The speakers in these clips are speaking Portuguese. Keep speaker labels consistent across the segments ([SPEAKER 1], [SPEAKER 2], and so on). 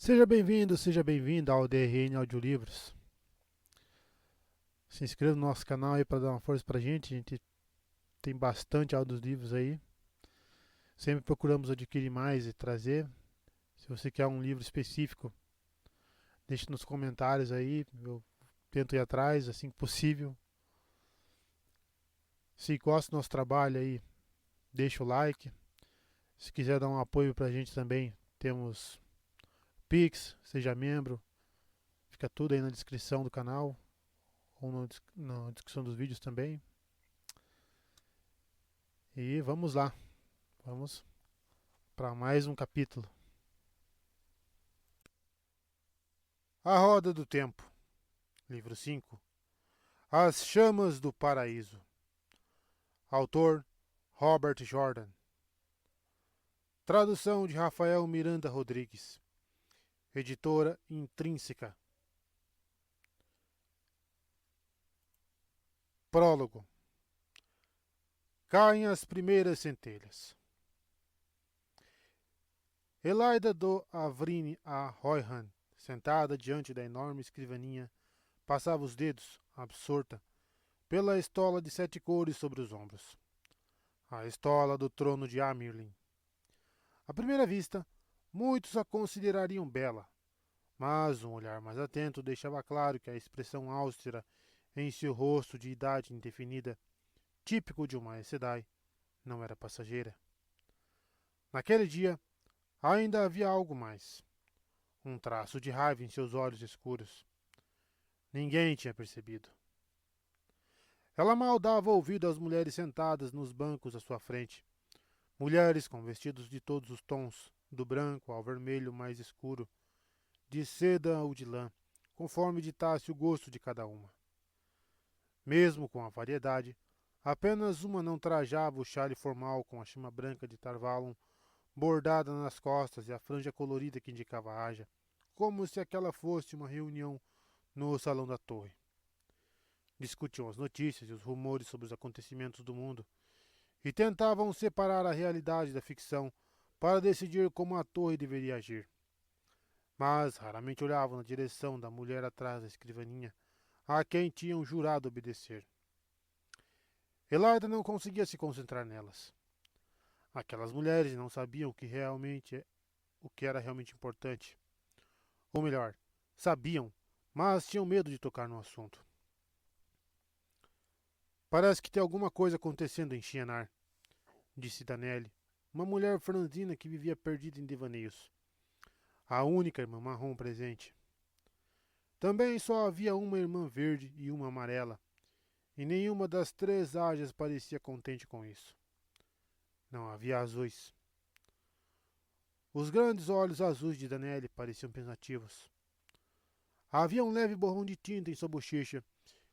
[SPEAKER 1] Seja bem-vinda ao DRN Audiolivros. Se inscreva no nosso canal aí para dar uma força pra gente. A gente tem bastante audiolivros aí. Sempre procuramos adquirir mais e trazer. Se você quer um livro específico, deixe nos comentários aí. Eu tento ir atrás assim que possível. Se gosta do nosso trabalho aí, deixa o like. Se quiser dar um apoio pra gente também, temos Pix, seja membro. Fica tudo aí na descrição do canal ou na descrição dos vídeos também. E vamos lá, vamos para mais um capítulo. A Roda do Tempo, livro 5. As Chamas do Paraíso. Autor Robert Jordan. Tradução de Rafael Miranda Rodrigues. Editora Intrínseca. Prólogo. Caem as primeiras centelhas. Elaida do Avrine a Royhan, sentada diante da enorme escrivaninha, passava os dedos, absorta, pela estola de 7 cores sobre os ombros. A estola do trono de Amirlin. À primeira vista, muitos a considerariam bela, mas um olhar mais atento deixava claro que a expressão austera em seu rosto de idade indefinida, típico de uma Aes Sedai, não era passageira. Naquele dia, ainda havia algo mais. Um traço de raiva em seus olhos escuros. Ninguém tinha percebido. Ela mal dava ouvido às mulheres sentadas nos bancos à sua frente. Mulheres com vestidos de todos os tons, do branco ao vermelho mais escuro, de seda ou de lã, conforme ditasse o gosto de cada uma. Mesmo com a variedade, apenas uma não trajava o chale formal com a chama branca de Tarvalon bordada nas costas e a franja colorida que indicava a haja, como se aquela fosse uma reunião no salão da torre. Discutiam as notícias e os rumores sobre os acontecimentos do mundo e tentavam separar a realidade da ficção para decidir como a torre deveria agir. Mas raramente olhavam na direção da mulher atrás da escrivaninha, a quem tinham jurado obedecer. Elaida não conseguia se concentrar nelas. Aquelas mulheres não sabiam o que era realmente importante. Ou melhor, sabiam, mas tinham medo de tocar no assunto. Parece que tem alguma coisa acontecendo em Shienar, disse Danelli, uma mulher franzina que vivia perdida em devaneios. A única irmã marrom presente. Também só havia uma irmã verde e uma amarela, e nenhuma das 3 ágias parecia contente com isso. Não havia azuis. Os grandes olhos azuis de Danelli pareciam pensativos. Havia um leve borrão de tinta em sua bochecha,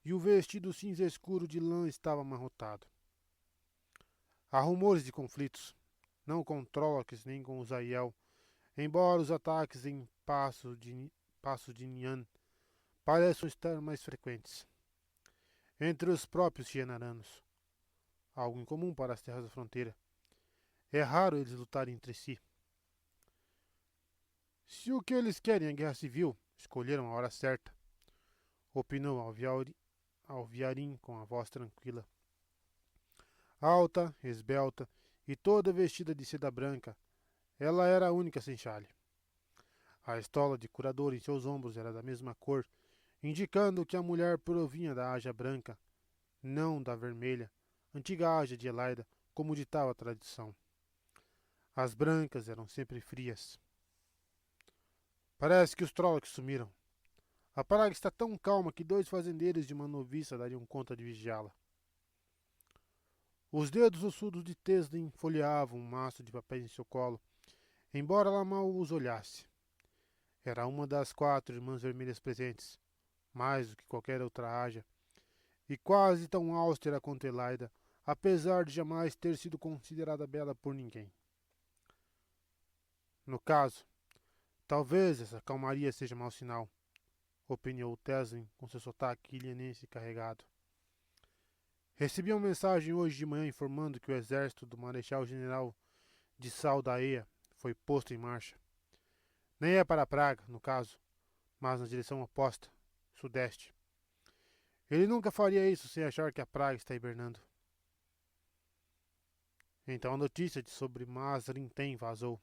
[SPEAKER 1] e o vestido cinza escuro de lã estava amarrotado. Há rumores de conflitos, não com Trollocs nem com Uzziel, embora os ataques em Passo de Nian pareçam estar mais frequentes. Entre os próprios Shienaranos, algo incomum para as terras da fronteira. É raro eles lutarem entre si. Se o que eles querem é guerra civil, escolheram a hora certa, opinou Alviarim com a voz tranquila. Alta, esbelta e toda vestida de seda branca, ela era a única sem chale. A estola de curador em seus ombros era da mesma cor, indicando que a mulher provinha da haja branca, não da vermelha, antiga haja de Elaida, como ditava a tradição. As brancas eram sempre frias. Parece que os Trollocs sumiram. A praga está tão calma que 2 fazendeiros de uma noviça dariam conta de vigiá-la. Os dedos ossudos de Teslin folheavam um maço de papéis em seu colo, embora ela mal os olhasse. Era uma das 4 irmãs vermelhas presentes, mais do que qualquer outra haja, e quase tão austera quanto Elaida, apesar de jamais ter sido considerada bela por ninguém. No caso, talvez essa calmaria seja mau sinal, opiniou Teslin com seu sotaque ilianense carregado. Recebi uma mensagem hoje de manhã informando que o exército do Marechal-General de Saldaea foi posto em marcha. Nem é para Praga, no caso, mas na direção oposta, sudeste. Ele nunca faria isso sem achar que a praga está hibernando. Então a notícia sobre Mazrintém vazou.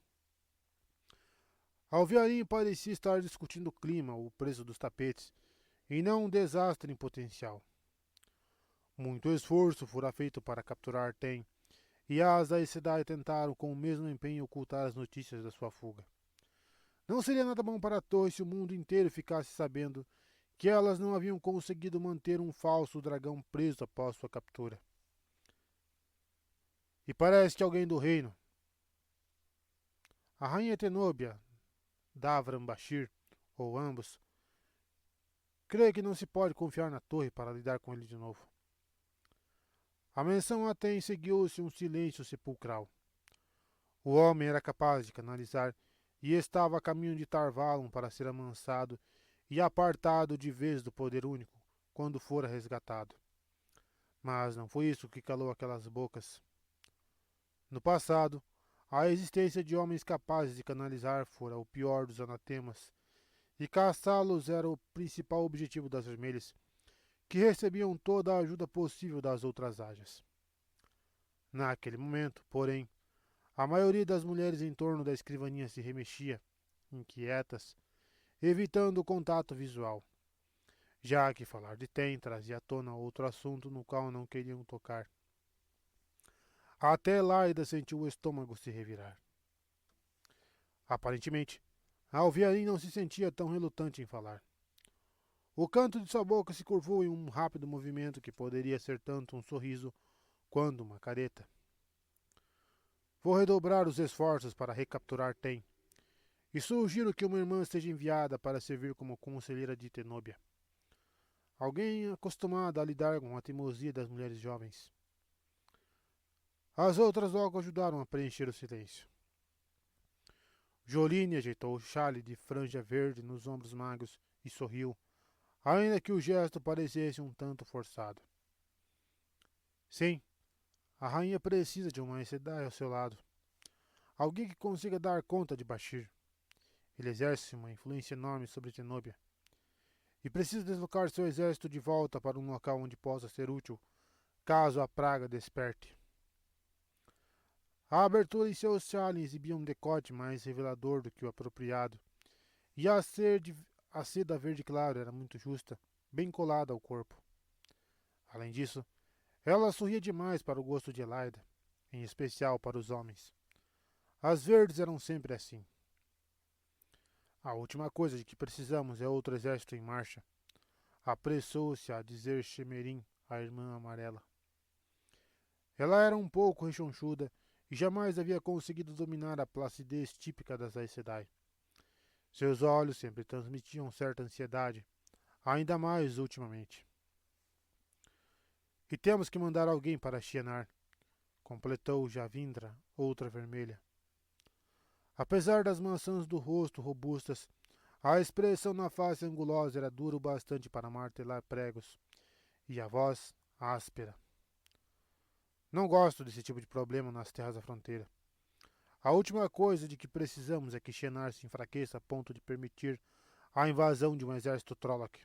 [SPEAKER 1] Alviarinho parecia estar discutindo o clima, o preço dos tapetes, e não um desastre em potencial. Muito esforço fora feito para capturar Tem, e as da cidade tentaram com o mesmo empenho ocultar as notícias da sua fuga. Não seria nada bom para a torre se o mundo inteiro ficasse sabendo que elas não haviam conseguido manter um falso dragão preso após sua captura. E parece que alguém do reino, a rainha Tenóbia, Davram Bashir, ou ambos, crê que não se pode confiar na torre para lidar com ele de novo. A menção até seguiu-se um silêncio sepulcral. O homem era capaz de canalizar e estava a caminho de Tarvalon para ser amansado e apartado de vez do poder único, quando fora resgatado. Mas não foi isso que calou aquelas bocas. No passado, a existência de homens capazes de canalizar fora o pior dos anatemas, e caçá-los era o principal objetivo das vermelhas, que recebiam toda a ajuda possível das outras ágias. Naquele momento, porém, a maioria das mulheres em torno da escrivaninha se remexia, inquietas, evitando o contato visual, já que falar de Tem trazia à tona outro assunto no qual não queriam tocar. Até Laida sentiu o estômago se revirar. Aparentemente, Alviarim não se sentia tão relutante em falar. O canto de sua boca se curvou em um rápido movimento que poderia ser tanto um sorriso quanto uma careta. Vou redobrar os esforços para recapturar Tem, e sugiro que uma irmã seja enviada para servir como conselheira de Tenóbia. Alguém acostumado a lidar com a teimosia das mulheres jovens. As outras logo ajudaram a preencher o silêncio. Joline ajeitou o chale de franja verde nos ombros magros e sorriu, ainda que o gesto parecesse um tanto forçado. Sim, a rainha precisa de uma Aes Sedai ao seu lado. Alguém que consiga dar conta de Bashir. Ele exerce uma influência enorme sobre Tenóbia. E precisa deslocar seu exército de volta para um local onde possa ser útil, caso a praga desperte. A abertura em seu chale exibia um decote mais revelador do que o apropriado, e a seda verde claro era muito justa, bem colada ao corpo. Além disso, ela sorria demais para o gosto de Elaida, em especial para os homens. As verdes eram sempre assim. A última coisa de que precisamos é outro exército em marcha, apressou-se a dizer Shemerim, a irmã amarela. Ela era um pouco rechonchuda e jamais havia conseguido dominar a placidez típica das Aes Sedai. Seus olhos sempre transmitiam certa ansiedade, ainda mais ultimamente. E temos que mandar alguém para Shienar, completou Javindra, outra vermelha. Apesar das maçãs do rosto robustas, a expressão na face angulosa era dura o bastante para martelar pregos, e a voz áspera. Não gosto desse tipo de problema nas terras da fronteira. A última coisa de que precisamos é que Shienar se enfraqueça a ponto de permitir a invasão de um exército Trolloc.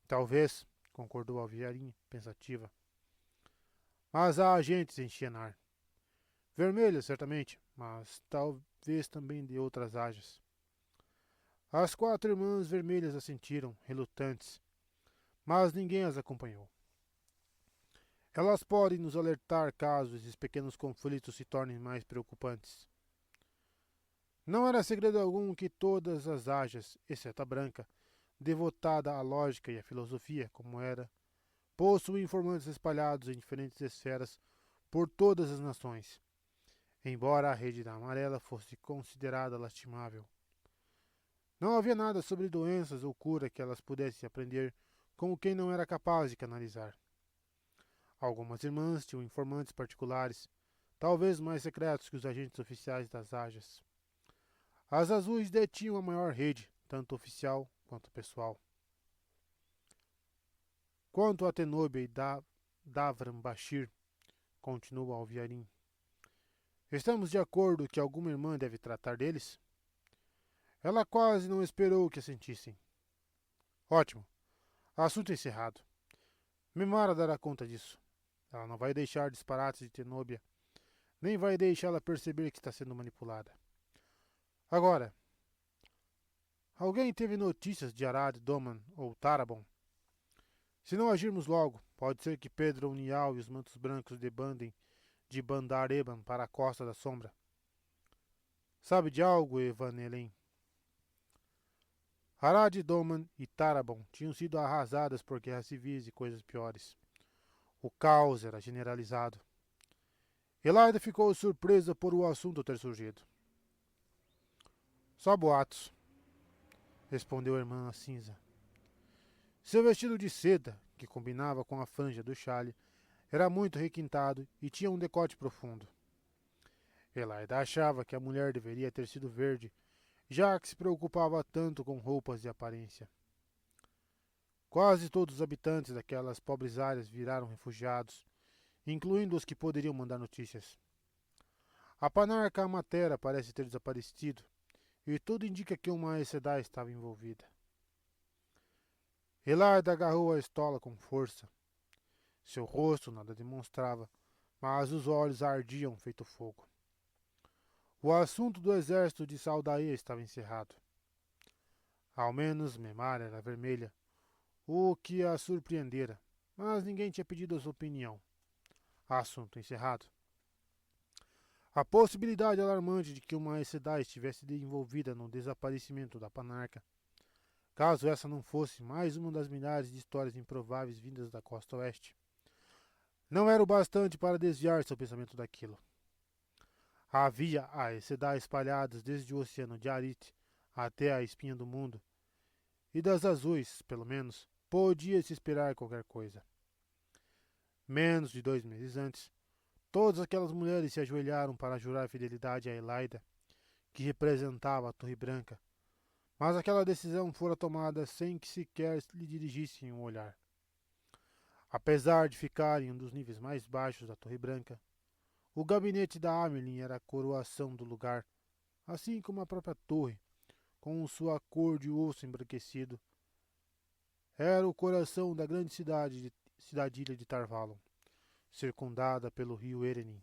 [SPEAKER 1] Talvez, concordou Alviarinha, pensativa. Mas há agentes em Shienar. Vermelhas, certamente, mas talvez também de outras ágias. As 4 irmãs vermelhas assentiram, relutantes, mas ninguém as acompanhou. Elas podem nos alertar caso esses pequenos conflitos se tornem mais preocupantes. Não era segredo algum que todas as ágias, exceto a branca, devotada à lógica e à filosofia, como era, possuem informantes espalhados em diferentes esferas por todas as nações, embora a rede da amarela fosse considerada lastimável. Não havia nada sobre doenças ou cura que elas pudessem aprender com quem não era capaz de canalizar. Algumas irmãs tinham informantes particulares, talvez mais secretos que os agentes oficiais das ágias. As azuis detinham a maior rede, tanto oficial quanto pessoal. Quanto a Tenóbia e Davram Bashir, continuou Alviarim, estamos de acordo que alguma irmã deve tratar deles? Ela quase não esperou que a sentissem. Ótimo. Assunto encerrado. Memara dará conta disso. Ela não vai deixar disparates de Tenóbia, nem vai deixá-la perceber que está sendo manipulada. Agora, alguém teve notícias de Arad, Doman ou Tarabon? Se não agirmos logo, pode ser que Pedro Unial e os Mantos Brancos debandem de Bandar Eban para a Costa da Sombra. Sabe de algo, Evanelen? Arad, Doman e Tarabon tinham sido arrasadas por guerras civis e coisas piores. O caos era generalizado. Elaida ficou surpresa por o assunto ter surgido. Só boatos, respondeu a irmã cinza. Seu vestido de seda, que combinava com a franja do chale, era muito requintado e tinha um decote profundo. Elaida achava que a mulher deveria ter sido verde, já que se preocupava tanto com roupas e aparência. Quase todos os habitantes daquelas pobres áreas viraram refugiados, incluindo os que poderiam mandar notícias. A panarca Amatera parece ter desaparecido, e tudo indica que uma Aes Sedai estava envolvida. Elaida agarrou a estola com força. Seu rosto nada demonstrava, mas os olhos ardiam feito fogo. O assunto do exército de Saldaia estava encerrado. Ao menos Memara era vermelha, o que a surpreendera, mas ninguém tinha pedido a sua opinião. Assunto encerrado. A possibilidade alarmante de que uma Aes Sedai estivesse envolvida no desaparecimento da Panarca, caso essa não fosse mais uma das milhares de histórias improváveis vindas da costa oeste, não era o bastante para desviar seu pensamento daquilo. Havia Aes Sedai espalhadas desde o oceano de Arit até a espinha do mundo, e das azuis, pelo menos, podia-se esperar qualquer coisa. Menos de 2 meses antes, todas aquelas mulheres se ajoelharam para jurar fidelidade a Elaida, que representava a Torre Branca, mas aquela decisão fora tomada sem que sequer lhe dirigissem um olhar. Apesar de ficar em um dos níveis mais baixos da Torre Branca, o gabinete da Amerlin era a coroação do lugar, assim como a própria torre, com sua cor de osso embranquecido. Era o coração da grande cidadilha de Tarvalon, circundada pelo rio Erenin.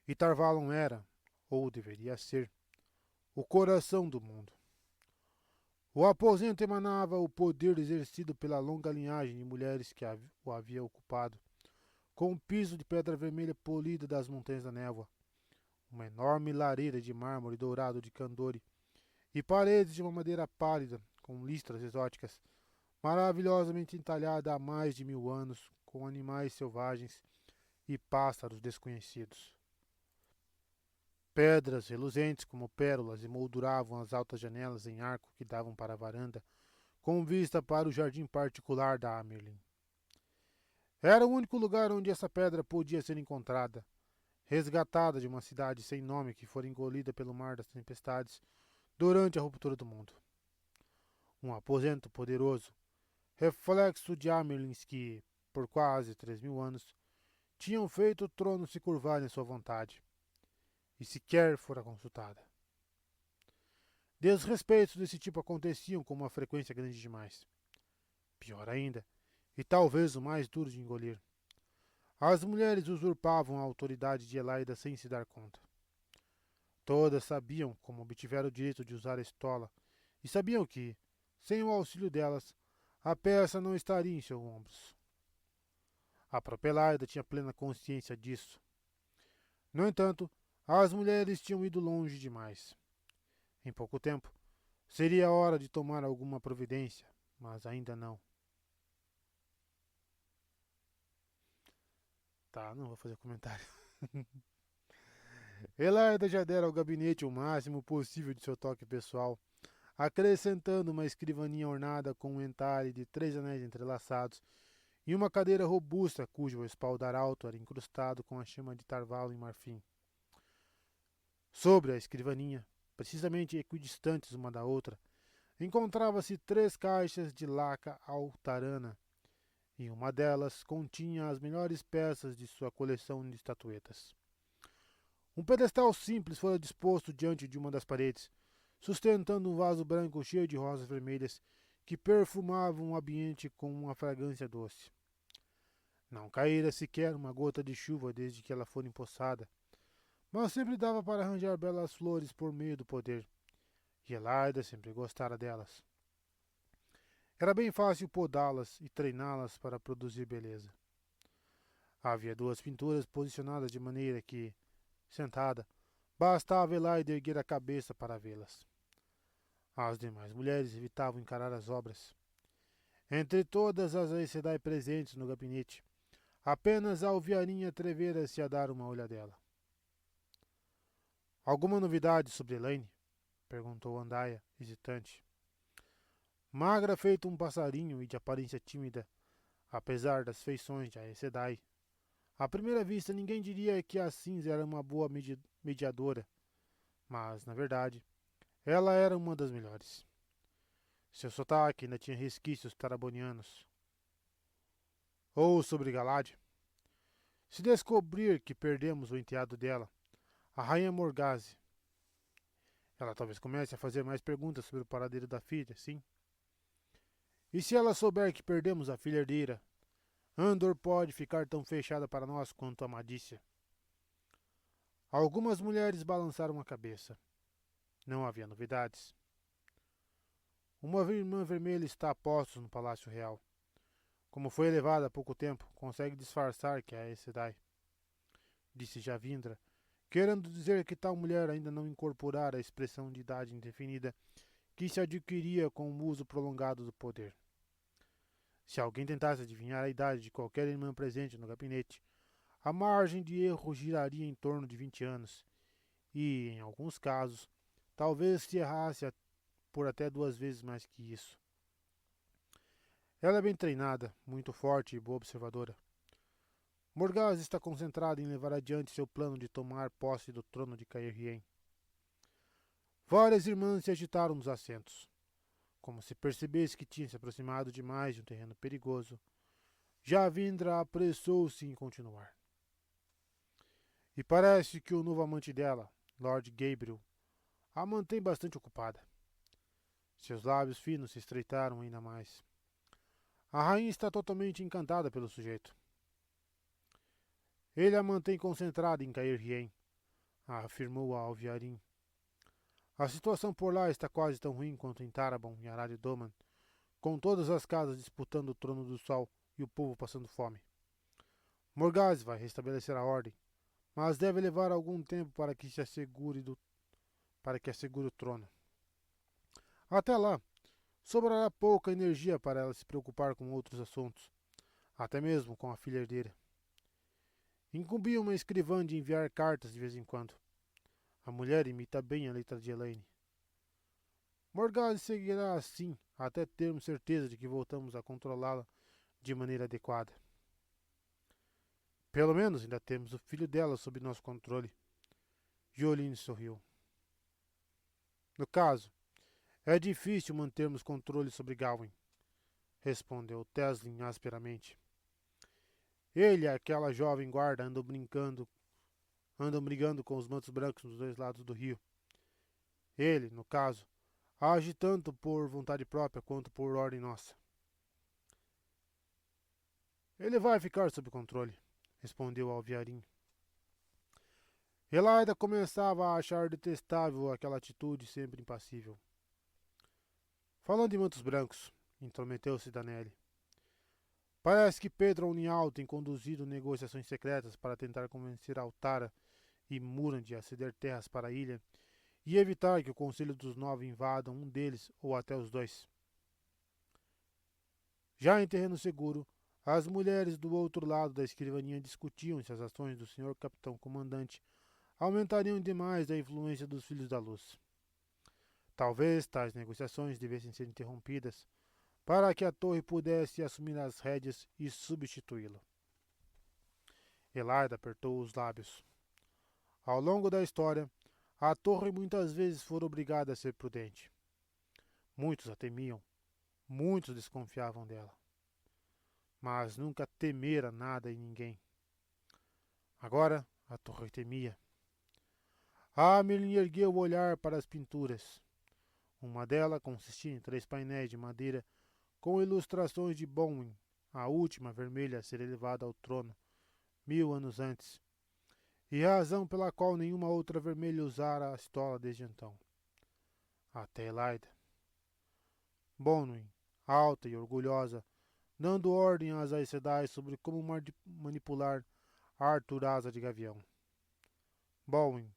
[SPEAKER 1] E Tarvalon era, ou deveria ser, o coração do mundo. O aposento emanava o poder exercido pela longa linhagem de mulheres que o havia ocupado, com um piso de pedra vermelha polida das montanhas da névoa, uma enorme lareira de mármore dourado de Candore e paredes de uma madeira pálida com listras exóticas, maravilhosamente entalhada há mais de 1000 anos, com animais selvagens e pássaros desconhecidos. Pedras reluzentes como pérolas emolduravam as altas janelas em arco que davam para a varanda, com vista para o jardim particular da Amerlin. Era o único lugar onde essa pedra podia ser encontrada, resgatada de uma cidade sem nome que fora engolida pelo mar das tempestades durante a ruptura do mundo. Um aposento poderoso, reflexo de Amerlins que, por quase 3000 anos, tinham feito o trono se curvar em sua vontade, e sequer fora consultada. Desrespeitos desse tipo aconteciam com uma frequência grande demais. Pior ainda, e talvez o mais duro de engolir, as mulheres usurpavam a autoridade de Elaida sem se dar conta. Todas sabiam como obtiveram o direito de usar a estola, e sabiam que, sem o auxílio delas, a peça não estaria em seus ombros. A própria Elaida tinha plena consciência disso. No entanto, as mulheres tinham ido longe demais. Em pouco tempo, seria hora de tomar alguma providência, mas ainda não. Tá, não vou fazer comentário. Elaida já dera ao gabinete o máximo possível de seu toque pessoal, acrescentando uma escrivaninha ornada com um entalhe de 3 anéis entrelaçados e uma cadeira robusta cujo espaldar alto era incrustado com a chama de Tarvalo em marfim. Sobre a escrivaninha, precisamente equidistantes uma da outra, encontrava-se 3 caixas de laca altarana, e uma delas continha as melhores peças de sua coleção de estatuetas. Um pedestal simples fora disposto diante de uma das paredes, sustentando um vaso branco cheio de rosas vermelhas que perfumavam o ambiente com uma fragrância doce. Não caíra sequer uma gota de chuva desde que ela fora empoçada, mas sempre dava para arranjar belas flores por meio do poder, e Elaida sempre gostara delas. Era bem fácil podá-las e treiná-las para produzir beleza. Havia duas pinturas posicionadas de maneira que, sentada, bastava Elaida erguer a cabeça para vê-las. As demais mulheres evitavam encarar as obras. Entre todas as Aes Sedai presentes no gabinete, apenas a alviarinha atrevera-se a dar uma olhadela. Alguma novidade sobre Elaine? Perguntou Andaia, hesitante. Magra feito um passarinho e de aparência tímida, apesar das feições de Aes Sedai. À primeira vista ninguém diria que a cinza era uma boa mediadora, mas, na verdade, ela era uma das melhores. Seu sotaque ainda tinha resquícios tarabonianos. Ou sobre Galad. Se descobrir que perdemos o enteado dela, a rainha Morgase, ela talvez comece a fazer mais perguntas sobre o paradeiro da filha, sim? E se ela souber que perdemos a filha herdeira, Andor pode ficar tão fechada para nós quanto a Madícia. Algumas mulheres balançaram a cabeça. Não havia novidades. Uma irmã vermelha está a postos no Palácio Real. Como foi elevada há pouco tempo, consegue disfarçar que é a Aes Sedai, disse Javindra, querendo dizer que tal mulher ainda não incorporara a expressão de idade indefinida que se adquiria com o uso prolongado do poder. Se alguém tentasse adivinhar a idade de qualquer irmã presente no gabinete, a margem de erro giraria em torno de 20 anos, e, em alguns casos, talvez se errasse por até 2 vezes mais que isso. Ela é bem treinada, muito forte e boa observadora. Morgause está concentrada em levar adiante seu plano de tomar posse do trono de Caerhien. Várias irmãs se agitaram nos assentos. Como se percebesse que tinha se aproximado demais de um terreno perigoso, Javindra apressou-se em continuar. E parece que o novo amante dela, Lord Gabriel, a mantém bastante ocupada. Seus lábios finos se estreitaram ainda mais. A rainha está totalmente encantada pelo sujeito. Ele a mantém concentrada em Caerhien, afirmou a Alviarin. A situação por lá está quase tão ruim quanto em Tarabon e Arad-Doman, com todas as casas disputando o trono do sol e o povo passando fome. Morgause vai restabelecer a ordem, mas deve levar algum tempo para que assegure o trono. Até lá, sobrará pouca energia para ela se preocupar com outros assuntos, até mesmo com a filha herdeira. Incumbiu uma escrivã de enviar cartas de vez em quando. A mulher imita bem a letra de Elaine. Morgause seguirá assim até termos certeza de que voltamos a controlá-la de maneira adequada. Pelo menos ainda temos o filho dela sob nosso controle. Jolene sorriu. No caso, é difícil mantermos controle sobre Gawain, respondeu Teslin asperamente. Ele e aquela jovem guarda andam brigando com os mantos brancos dos dois lados do rio. Ele, no caso, age tanto por vontade própria quanto por ordem nossa. Ele vai ficar sob controle, respondeu Alviarin. Elaida começava a achar detestável aquela atitude sempre impassível. Falando em mantos brancos, intrometeu-se Danelli. Parece que Pedro Unial tem conduzido negociações secretas para tentar convencer Altara e Murand a ceder terras para a ilha e evitar que o Conselho dos Nove invadam um deles ou até os dois. Já em terreno seguro, as mulheres do outro lado da escrivaninha discutiam se as ações do senhor capitão comandante aumentariam demais a influência dos Filhos da Luz. Talvez tais negociações devessem ser interrompidas para que a torre pudesse assumir as rédeas e substituí-lo. Elaida apertou os lábios. Ao longo da história, a torre muitas vezes foi obrigada a ser prudente. Muitos a temiam, muitos desconfiavam dela. Mas nunca temera nada e ninguém. Agora a torre temia. Amelin ergueu o olhar para as pinturas. Uma delas consistia em 3 painéis de madeira com ilustrações de Bonwin, a última vermelha a ser elevada ao trono 1000 anos antes, e a razão pela qual nenhuma outra vermelha usara a estola desde então. Até Elaida. Bonwin, alta e orgulhosa, dando ordem às Aes Sedai sobre como manipular Arthur Asa de Gavião. Bonwin,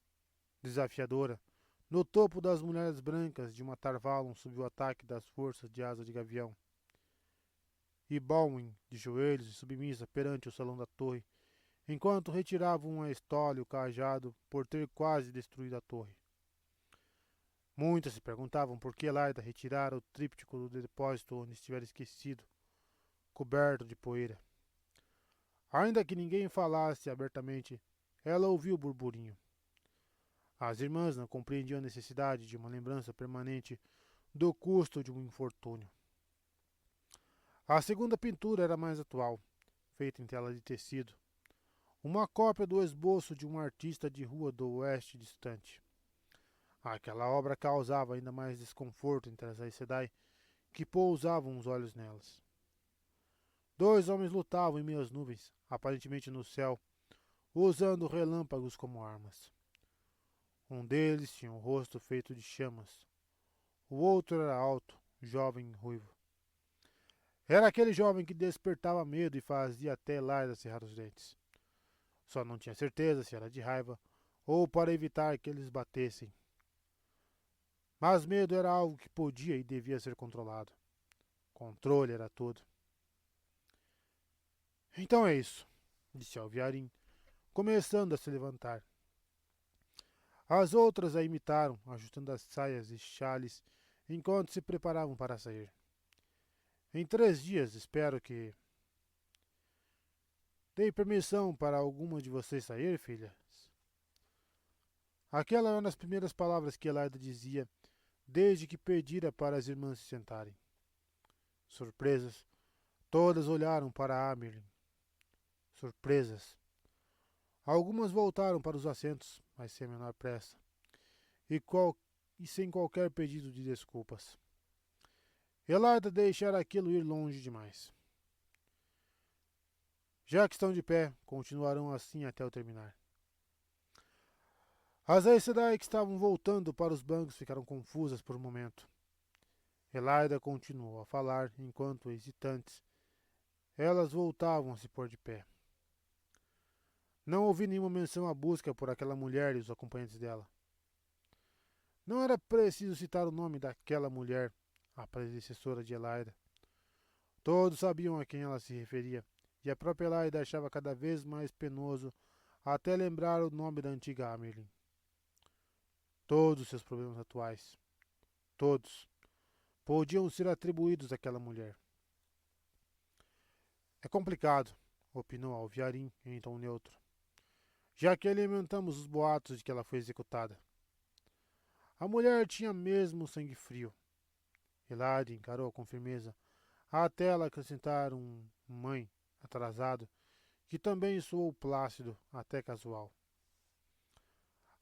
[SPEAKER 1] desafiadora, no topo das mulheres brancas de matar Valon sob o ataque das forças de Asa de Gavião. E Bonwin, de joelhos e submissa perante o salão da torre, enquanto retiravam a estola e o cajado por ter quase destruído a torre. Muitas se perguntavam por que Elaida retirara o tríptico do depósito onde estivera esquecido, coberto de poeira. Ainda que ninguém falasse abertamente, ela ouviu o burburinho. As irmãs não compreendiam a necessidade de uma lembrança permanente do custo de um infortúnio. A segunda pintura era mais atual, feita em tela de tecido, uma cópia do esboço de um artista de rua do oeste distante. Aquela obra causava ainda mais desconforto entre as Aes Sedai, que pousavam os olhos nelas. 2 homens lutavam em meio às nuvens, aparentemente no céu, usando relâmpagos como armas. Um deles tinha um rosto feito de chamas. O outro era alto, jovem e ruivo. Era aquele jovem que despertava medo e fazia até Elaida cerrar os dentes. Só não tinha certeza se era de raiva ou para evitar que eles batessem. Mas medo era algo que podia e devia ser controlado. Controle era tudo. Então é isso, disse Alviarim, começando a se levantar. As outras a imitaram, ajustando as saias e chales, enquanto se preparavam para sair. Em 3 dias espero que... Dei permissão para alguma de vocês sair, filhas? Aquela eram as primeiras palavras que Elaida dizia desde que pedira para as irmãs se sentarem. Surpresas, todas olharam para Amerlin. Surpresas. Algumas voltaram para os assentos, mas sem a menor pressa, e sem qualquer pedido de desculpas. Elaida deixara aquilo ir longe demais. Já que estão de pé, continuarão assim até eu terminar. As Aes Sedai que estavam voltando para os bancos ficaram confusas por um momento. Elaida continuou a falar enquanto, hesitantes, elas voltavam a se pôr de pé. Não ouvi nenhuma menção à busca por aquela mulher e os acompanhantes dela. Não era preciso citar o nome daquela mulher, a predecessora de Elaida. Todos sabiam a quem ela se referia, e a própria Elaida achava cada vez mais penoso até lembrar o nome da antiga Amerlin. Todos os seus problemas atuais, todos, podiam ser atribuídos àquela mulher. É complicado, opinou Alviarim em tom neutro, já que alimentamos os boatos de que ela foi executada. A mulher tinha mesmo sangue frio. Elaida encarou com firmeza, até ela acrescentar um mãe atrasado, que também soou plácido, até casual.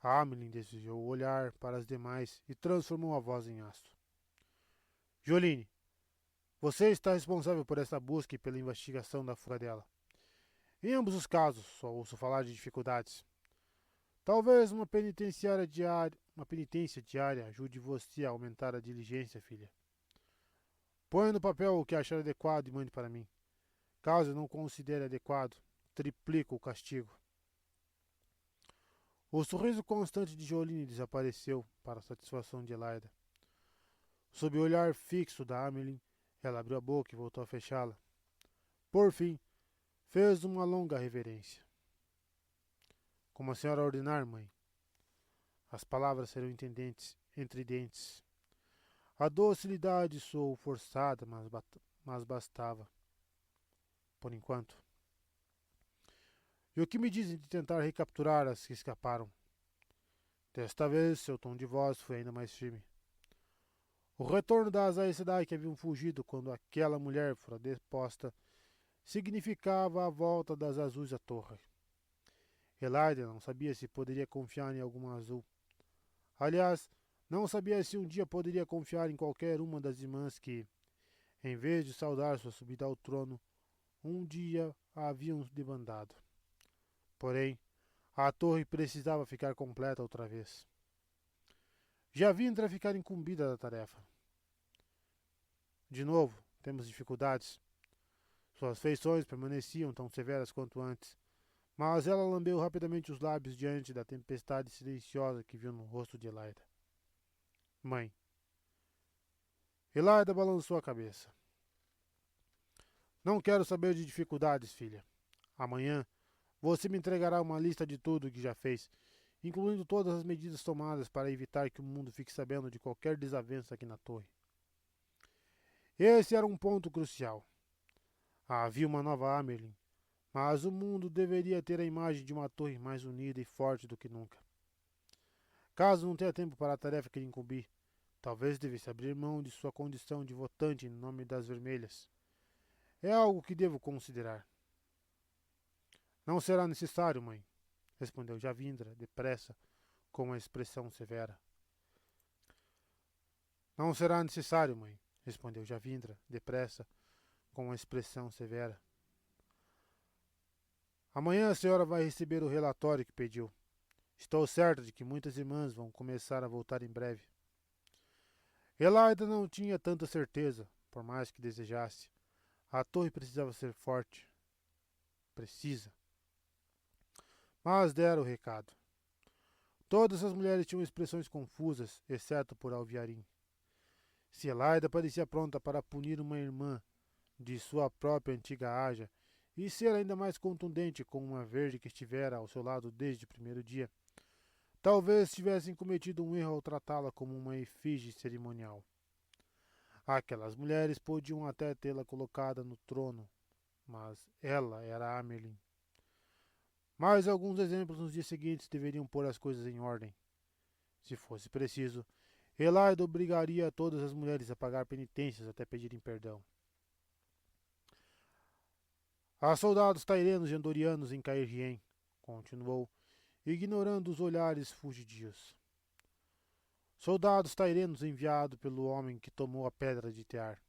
[SPEAKER 1] Amelin desviou o olhar para as demais e transformou a voz em aço. Joline, você está responsável por essa busca e pela investigação da fuga dela. Em ambos os casos, só ouço falar de dificuldades. Talvez uma penitência diária ajude você a aumentar a diligência, filha. Põe no papel o que achar adequado e mande para mim. Caso eu não considere adequado, triplico o castigo. O sorriso constante de Joline desapareceu para a satisfação de Elaida. Sob o olhar fixo da Amelin, ela abriu a boca e voltou a fechá-la. Por fim, fez uma longa reverência. Como a senhora ordenar, mãe. As palavras serão entre dentes. A docilidade soou forçada, mas bastava. Por enquanto. E o que me dizem de tentar recapturar as que escaparam? Desta vez, seu tom de voz foi ainda mais firme. O retorno das Aes Sedai que haviam fugido quando aquela mulher fora deposta significava a volta das azuis à torre. Elaida não sabia se poderia confiar em alguma azul. Aliás, Não sabia se um dia poderia confiar em qualquer uma das irmãs que, em vez de saudar sua subida ao trono, um dia a haviam debandado. Porém, a torre precisava ficar completa outra vez. Já vinha a ficar incumbida da tarefa. De novo, temos dificuldades. Suas feições permaneciam tão severas quanto antes, mas ela lambeu rapidamente os lábios diante da tempestade silenciosa que viu no rosto de Elaida. Mãe. Elaida balançou a cabeça. Não quero saber de dificuldades, filha. Amanhã você me entregará uma lista de tudo o que já fez, incluindo todas as medidas tomadas para evitar que o mundo fique sabendo de qualquer desavença aqui na torre. Esse era um ponto crucial. Havia uma nova Amerlin, mas o mundo deveria ter a imagem de uma torre mais unida e forte do que nunca. Caso não tenha tempo para a tarefa que lhe incumbi, talvez devesse abrir mão de sua condição de votante em nome das vermelhas. É algo que devo considerar. Não será necessário, mãe, respondeu Javindra, depressa, com uma expressão severa. Não será necessário, mãe, respondeu Javindra, depressa, com uma expressão severa. Amanhã a senhora vai receber o relatório que pediu. Estou certa de que muitas irmãs vão começar a voltar em breve. Elaida não tinha tanta certeza, por mais que desejasse. A torre precisava ser forte. Precisa. Mas deram o recado. Todas as mulheres tinham expressões confusas, exceto por Alviarim. Se Elaida parecia pronta para punir uma irmã de sua própria antiga Aja e ser ainda mais contundente com uma verde que estivera ao seu lado desde o primeiro dia, talvez tivessem cometido um erro ao tratá-la como uma efígie cerimonial. Aquelas mulheres podiam até tê-la colocada no trono, mas ela era Amerlin. Mais alguns exemplos nos dias seguintes deveriam pôr as coisas em ordem. Se fosse preciso, Elaida obrigaria todas as mulheres a pagar penitências até pedirem perdão. Há soldados tairenos e andorianos em Caerhien, continuou, ignorando os olhares fugidios. Soldados tairenos enviados pelo homem que tomou a pedra de Tear.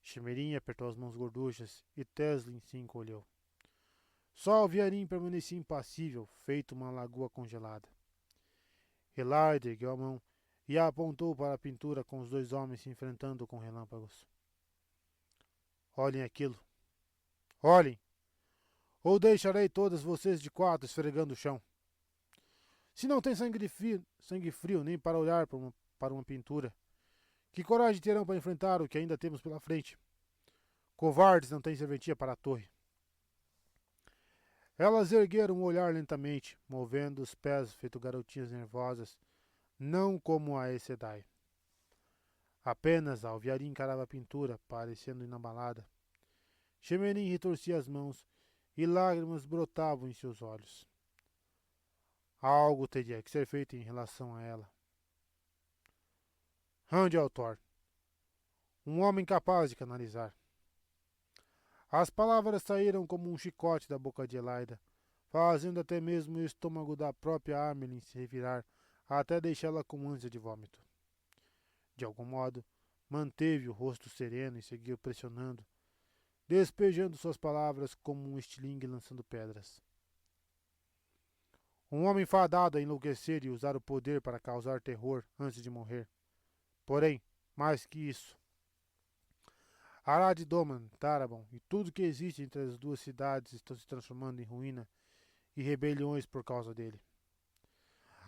[SPEAKER 1] Chimerin apertou as mãos gorduchas e Teslin se encolheu. Só Alviarim permanecia impassível, feito uma lagoa congelada. Elaida ergueu a mão e a apontou para a pintura com os dois homens se enfrentando com relâmpagos. Olhem aquilo. Olhem! Ou deixarei todas vocês de quatro esfregando o chão. Se não tem sangue frio nem para olhar para uma pintura, que coragem terão para enfrentar o que ainda temos pela frente? Covardes não têm serventia para a torre. Elas ergueram o olhar lentamente, movendo os pés feito garotinhas nervosas, não como a Aes Sedai. Apenas Alviarim encarava a pintura, parecendo inabalada. Shemenin retorcia as mãos e lágrimas brotavam em seus olhos. Algo teria que ser feito em relação a ela. Rande Altor, um homem capaz de canalizar. As palavras saíram como um chicote da boca de Elaida, fazendo até mesmo o estômago da própria Amerlin se revirar até deixá-la com ânsia de vômito. De algum modo, manteve o rosto sereno e seguiu pressionando, despejando suas palavras como um estilingue lançando pedras. Um homem fadado a enlouquecer e usar o poder para causar terror antes de morrer. Porém, mais que isso, Arad Doman, Tarabon e tudo que existe entre as duas cidades estão se transformando em ruína e rebeliões por causa dele.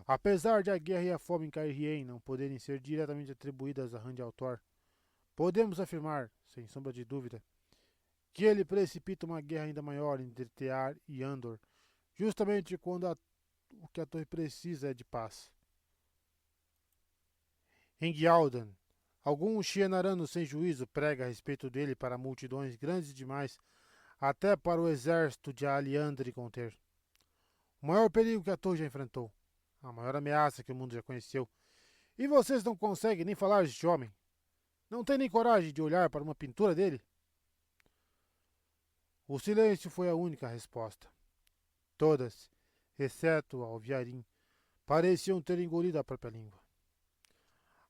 [SPEAKER 1] Apesar de a guerra e a fome em Caerhien não poderem ser diretamente atribuídas a Rand al'Thor, podemos afirmar, sem sombra de dúvida, que ele precipita uma guerra ainda maior entre Tear e Andor, justamente quando o que a torre precisa é de paz. Em Gyaldan, algum Shienarano sem juízo prega a respeito dele para multidões grandes demais, até para o exército de Aliandre conter. O maior perigo que a torre já enfrentou, a maior ameaça que o mundo já conheceu. E vocês não conseguem nem falar deste homem? Não têm nem coragem de olhar para uma pintura dele? O silêncio foi a única resposta. Todas, exceto Alviarim, pareciam ter engolido a própria língua.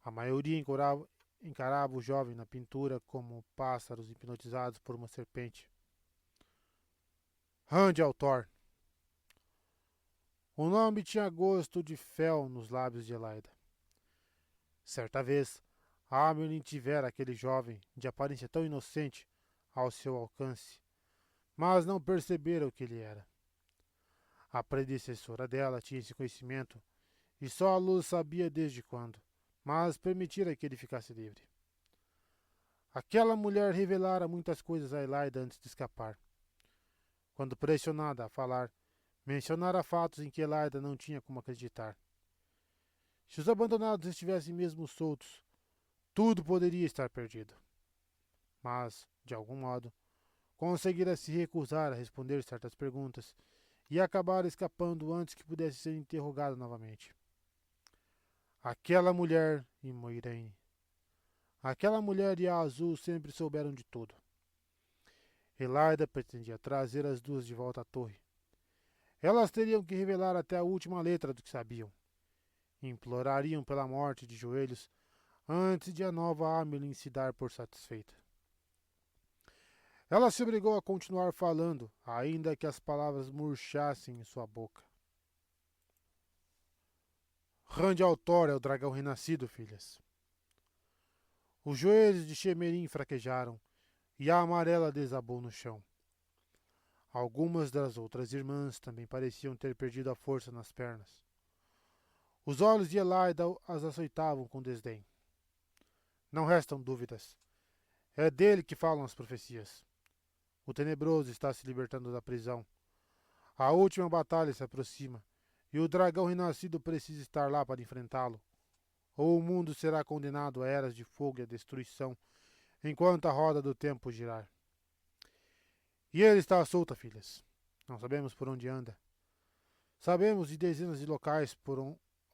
[SPEAKER 1] A maioria encarava o jovem na pintura como pássaros hipnotizados por uma serpente. Rand Altor. O nome tinha gosto de fel nos lábios de Elaida. Certa vez, Amelin tivera aquele jovem, de aparência tão inocente, ao seu alcance, mas não percebera o que ele era. A predecessora dela tinha esse conhecimento, e só a luz sabia desde quando, mas permitira que ele ficasse livre. Aquela mulher revelara muitas coisas a Elaida antes de escapar. Quando pressionada a falar, mencionara fatos em que Elaida não tinha como acreditar. Se os abandonados estivessem mesmo soltos, tudo poderia estar perdido. Mas, de algum modo, conseguira se recusar a responder certas perguntas e acabar escapando antes que pudesse ser interrogado novamente. Aquela mulher e Moiraine. Aquela mulher e a Azul sempre souberam de tudo. Elaida pretendia trazer as duas de volta à torre. Elas teriam que revelar até a última letra do que sabiam. Implorariam pela morte de joelhos antes de a nova Amelin se dar por satisfeita. Ela se obrigou a continuar falando, ainda que as palavras murchassem em sua boca. Rand Altor é o dragão renascido, filhas. Os joelhos de Shemerin fraquejaram e a amarela desabou no chão. Algumas das outras irmãs também pareciam ter perdido a força nas pernas. Os olhos de Elaida as açoitavam com desdém. Não restam dúvidas. É dele que falam as profecias. O tenebroso está se libertando da prisão. A última batalha se aproxima, e o dragão renascido precisa estar lá para enfrentá-lo. Ou o mundo será condenado a eras de fogo e a destruição, enquanto a roda do tempo girar. E ele está solto, filhas. Não sabemos por onde anda. Sabemos de dezenas de locais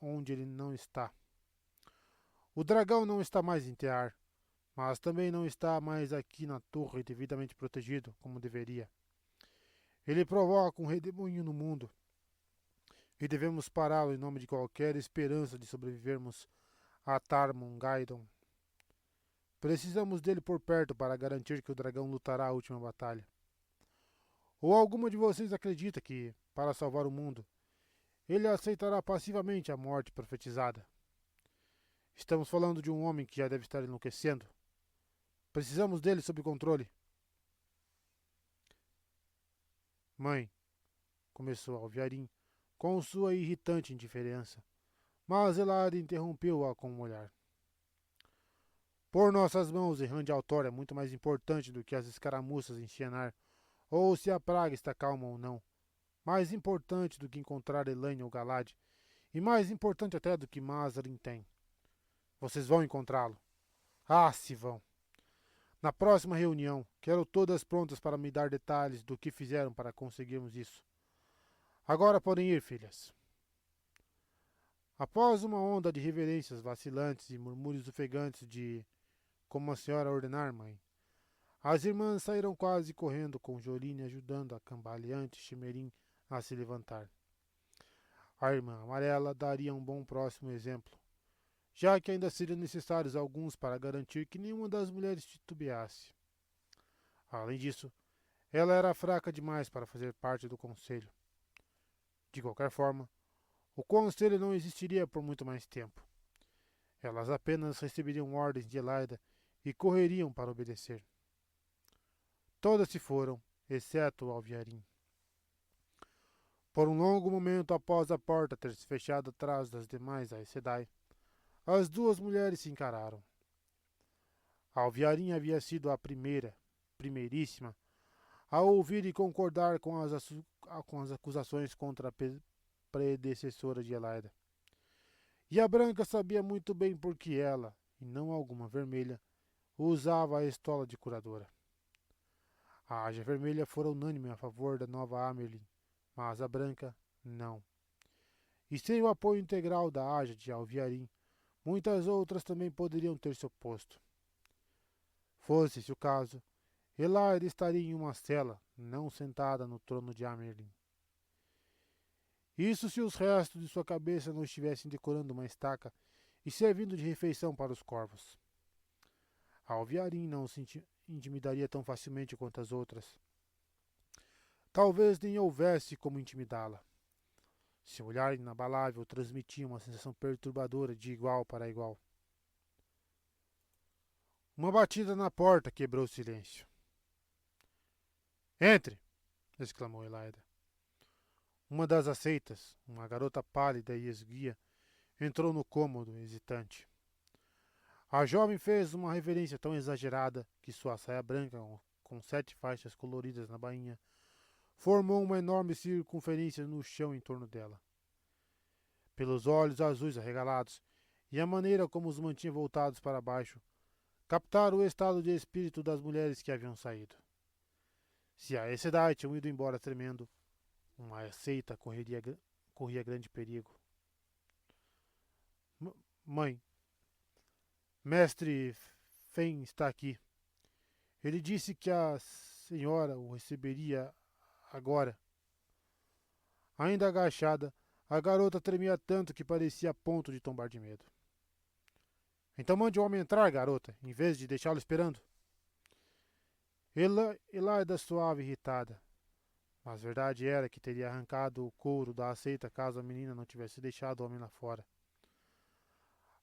[SPEAKER 1] onde ele não está. O dragão não está mais em Tear, mas também não está mais aqui na torre devidamente protegido, como deveria. Ele provoca um redemoinho no mundo, e devemos pará-lo em nome de qualquer esperança de sobrevivermos a Tarmon-Gaidon. Precisamos dele por perto para garantir que o dragão lutará a última batalha. Ou alguma de vocês acredita que, para salvar o mundo, ele aceitará passivamente a morte profetizada? Estamos falando de um homem que já deve estar enlouquecendo. Precisamos dele sob controle. Mãe, começou Alviarim, com sua irritante indiferença, mas Elaida interrompeu-a com um olhar. Por nossas mãos em Rand Altor é muito mais importante do que as escaramuças em Shienar, ou se a praga está calma ou não. Mais importante do que encontrar Elaine ou Galad, e mais importante até do que Mazarin tem. Vocês vão encontrá-lo. Ah, se vão. Na próxima reunião, quero todas prontas para me dar detalhes do que fizeram para conseguirmos isso. Agora podem ir, filhas. Após uma onda de reverências vacilantes e murmúrios ofegantes de como a senhora ordenar, mãe, as irmãs saíram quase correndo, com Joline ajudando a cambaleante Shemerin a se levantar. A irmã amarela daria um bom próximo exemplo, já que ainda seriam necessários alguns para garantir que nenhuma das mulheres titubeasse. Além disso, ela era fraca demais para fazer parte do conselho. De qualquer forma, o conselho não existiria por muito mais tempo. Elas apenas receberiam ordens de Elaida e correriam para obedecer. Todas se foram, exceto Alviarim. Por um longo momento após a porta ter se fechado atrás das demais Aes Sedai, as duas mulheres se encararam. Alviarim havia sido a primeiríssima, a ouvir e concordar com as acusações contra a predecessora de Elaida. E a branca sabia muito bem por que ela, e não alguma vermelha, usava a estola de curadora. A Aja Vermelha fora unânime a favor da nova Amerlin, mas a branca não. E sem o apoio integral da Aja de Alviarim, muitas outras também poderiam ter se oposto. Fosse esse o caso, Elaida estaria em uma cela, não sentada no trono de Amerlin. Isso se os restos de sua cabeça não estivessem decorando uma estaca e servindo de refeição para os corvos. A Alviarim não se intimidaria tão facilmente quanto as outras. Talvez nem houvesse como intimidá-la. Seu olhar inabalável transmitia uma sensação perturbadora de igual para igual. Uma batida na porta quebrou o silêncio. "Entre!" exclamou Elaida. Uma das aceitas, uma garota pálida e esguia, entrou no cômodo, hesitante. A jovem fez uma reverência tão exagerada que sua saia branca, com 7 faixas coloridas na bainha, formou uma enorme circunferência no chão em torno dela. Pelos olhos azuis arregalados e a maneira como os mantinha voltados para baixo, captaram o estado de espírito das mulheres que haviam saído. Se a Sedai tinham ido embora tremendo, uma seita corria grande perigo. Mãe, Mestre Fen está aqui. Ele disse que a senhora o receberia agora. Ainda agachada, a garota tremia tanto que parecia a ponto de tombar de medo. Então mande o homem entrar, garota, em vez de deixá-lo esperando. Elaida soava irritada, mas verdade era que teria arrancado o couro da aceita caso a menina não tivesse deixado o homem lá fora.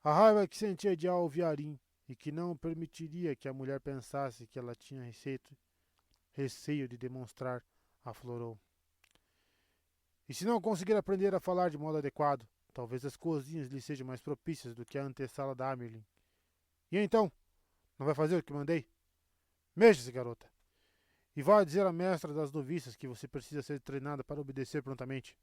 [SPEAKER 1] A raiva que sentia de Alviarim e que não permitiria que a mulher pensasse que ela tinha receio de demonstrar, aflorou. E se não conseguir aprender a falar de modo adequado, talvez as cozinhas lhe sejam mais propícias do que a antessala da Amerlin. E então? Não vai fazer o que mandei? Mexa-se, garota. E vá dizer à mestra das noviças que você precisa ser treinada para obedecer prontamente.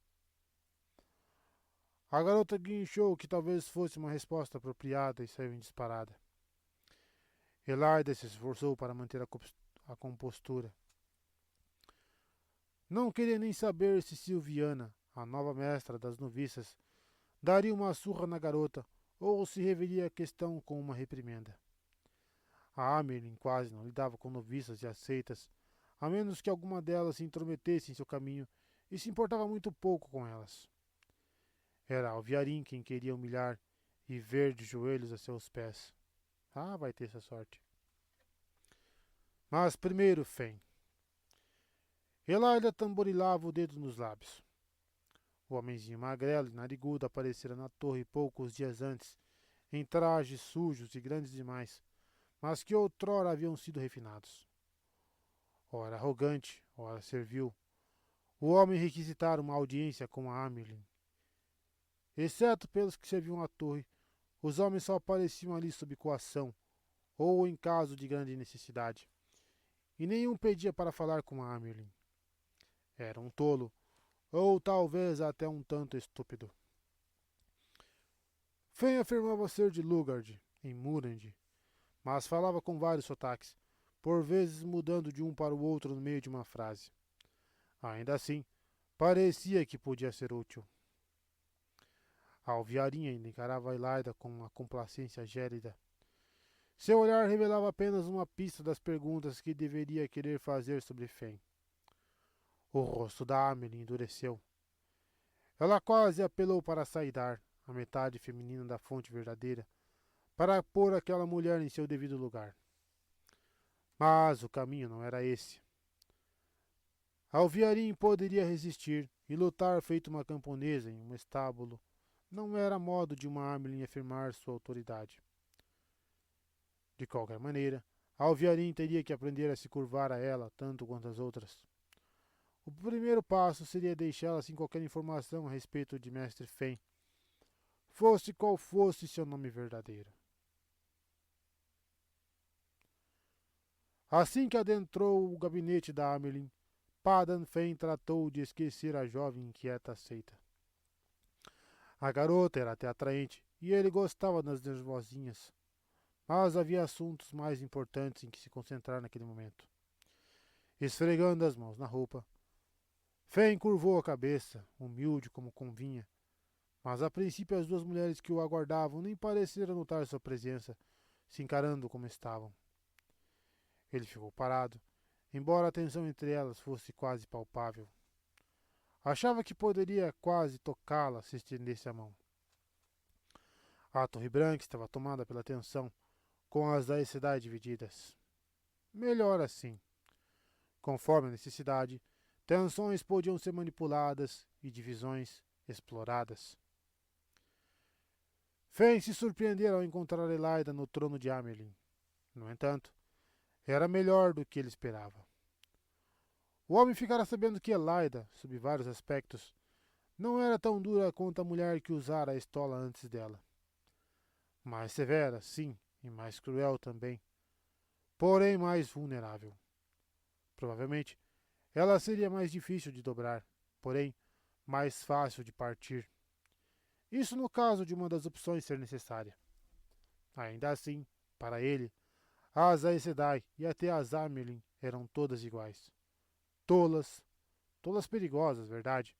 [SPEAKER 1] A garota guinchou que talvez fosse uma resposta apropriada e saiu em disparada. Elaida se esforçou para manter a compostura. Não queria nem saber se Silviana, a nova mestra das noviças, daria uma surra na garota ou se reveria a questão com uma reprimenda. A Amerlin quase não lidava com noviças e aceitas, a menos que alguma delas se intrometesse em seu caminho e se importava muito pouco com elas. Era Alviarim quem queria humilhar e ver de joelhos a seus pés. Ah, vai ter essa sorte. Mas primeiro, Fen. Elaida tamborilava o dedo nos lábios. O homenzinho magrelo e narigudo aparecera na torre poucos dias antes, em trajes sujos e grandes demais, mas que outrora haviam sido refinados. Ora arrogante, ora servil, o homem requisitara uma audiência com a Amerlin. Exceto pelos que serviam à torre, os homens só apareciam ali sob coação, ou em caso de grande necessidade, e nenhum pedia para falar com a Amerlin. Era um tolo, ou talvez até um tanto estúpido. Fen afirmava ser de Lugard, em Murand, mas falava com vários sotaques, por vezes mudando de um para o outro no meio de uma frase. Ainda assim, parecia que podia ser útil. A Alviarinha ainda encarava Elaida com uma complacência gélida. Seu olhar revelava apenas uma pista das perguntas que deveria querer fazer sobre Fen. O rosto da Amerlin endureceu. Ela quase apelou para Saidar, a metade feminina da fonte verdadeira, para pôr aquela mulher em seu devido lugar. Mas o caminho não era esse. Alviarim poderia resistir e lutar feito uma camponesa em um estábulo. Não era modo de uma Amerlin afirmar sua autoridade. De qualquer maneira, Alviarim teria que aprender a se curvar a ela tanto quanto as outras. O primeiro passo seria deixá-la sem qualquer informação a respeito de Mestre Fen, fosse qual fosse seu nome verdadeiro. Assim que adentrou o gabinete da Amerlin, Padan Fen tratou de esquecer a jovem inquieta aceita. A garota era até atraente e ele gostava das nervosinhas, mas havia assuntos mais importantes em que se concentrar naquele momento. Esfregando as mãos na roupa, Fen curvou a cabeça, humilde como convinha, mas a princípio as duas mulheres que o aguardavam nem pareceram notar sua presença, se encarando como estavam. Ele ficou parado, embora a tensão entre elas fosse quase palpável. Achava que poderia quase tocá-la se estendesse a mão. A Torre Branca estava tomada pela tensão, com as da Sedai divididas. Melhor assim. Conforme a necessidade, tensões podiam ser manipuladas e divisões exploradas. Fen se surpreendera ao encontrar Elaida no trono de Amerlin. No entanto, era melhor do que ele esperava. O homem ficara sabendo que Elaida, sob vários aspectos, não era tão dura quanto a mulher que usara a estola antes dela. Mais severa, sim, e mais cruel também, porém mais vulnerável. Provavelmente, ela seria mais difícil de dobrar, porém mais fácil de partir. Isso no caso de uma das opções ser necessária. Ainda assim, para ele, as Aes Sedai e até as Amerlin eram todas iguais. Tolas, tolas perigosas, verdade,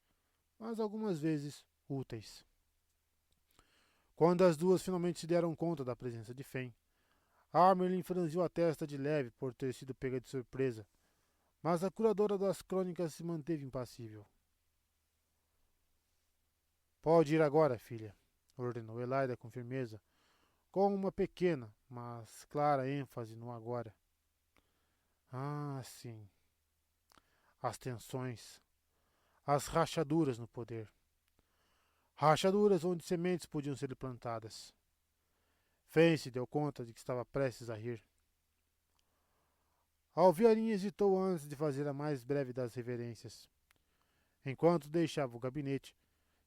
[SPEAKER 1] mas algumas vezes úteis. Quando as duas finalmente se deram conta da presença de Fen, Amerlin franziu a testa de leve por ter sido pega de surpresa, mas a curadora das crônicas se manteve impassível. Pode ir agora, filha, ordenou Elaida com firmeza, com uma pequena, mas clara ênfase no agora. Ah, sim. As tensões, as rachaduras no poder. Rachaduras onde sementes podiam ser plantadas. Fen se deu conta de que estava prestes a rir. A alviarinha hesitou antes de fazer a mais breve das reverências. Enquanto deixava o gabinete,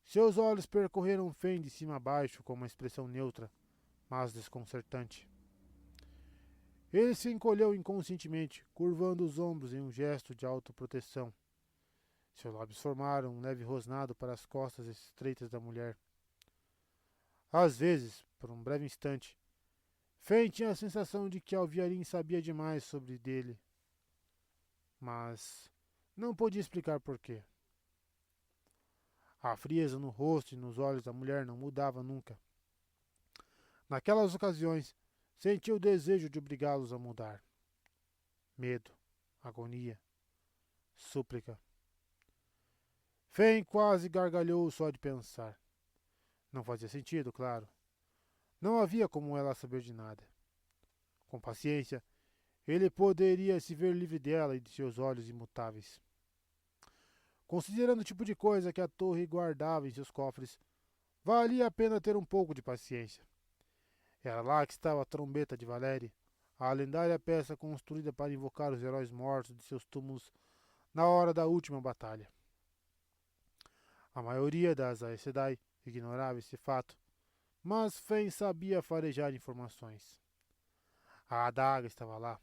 [SPEAKER 1] seus olhos percorreram Fen de cima a baixo com uma expressão neutra, mas desconcertante. Ele se encolheu inconscientemente, curvando os ombros em um gesto de autoproteção. Seus lábios formaram um leve rosnado para as costas estreitas da mulher. Às vezes, por um breve instante, Fen tinha a sensação de que Alviarin sabia demais sobre dele, mas não podia explicar porquê. A frieza no rosto e nos olhos da mulher não mudava nunca. Naquelas ocasiões, sentia o desejo de obrigá-los a mudar. Medo, agonia, súplica. Fen quase gargalhou só de pensar. Não fazia sentido, claro. Não havia como ela saber de nada. Com paciência, ele poderia se ver livre dela e de seus olhos imutáveis. Considerando o tipo de coisa que a torre guardava em seus cofres, valia a pena ter um pouco de paciência. Era lá que estava a trombeta de Valeri, a lendária peça construída para invocar os heróis mortos de seus túmulos na hora da última batalha. A maioria das Aes Sedai ignorava esse fato, mas Fen sabia farejar informações. A adaga estava lá.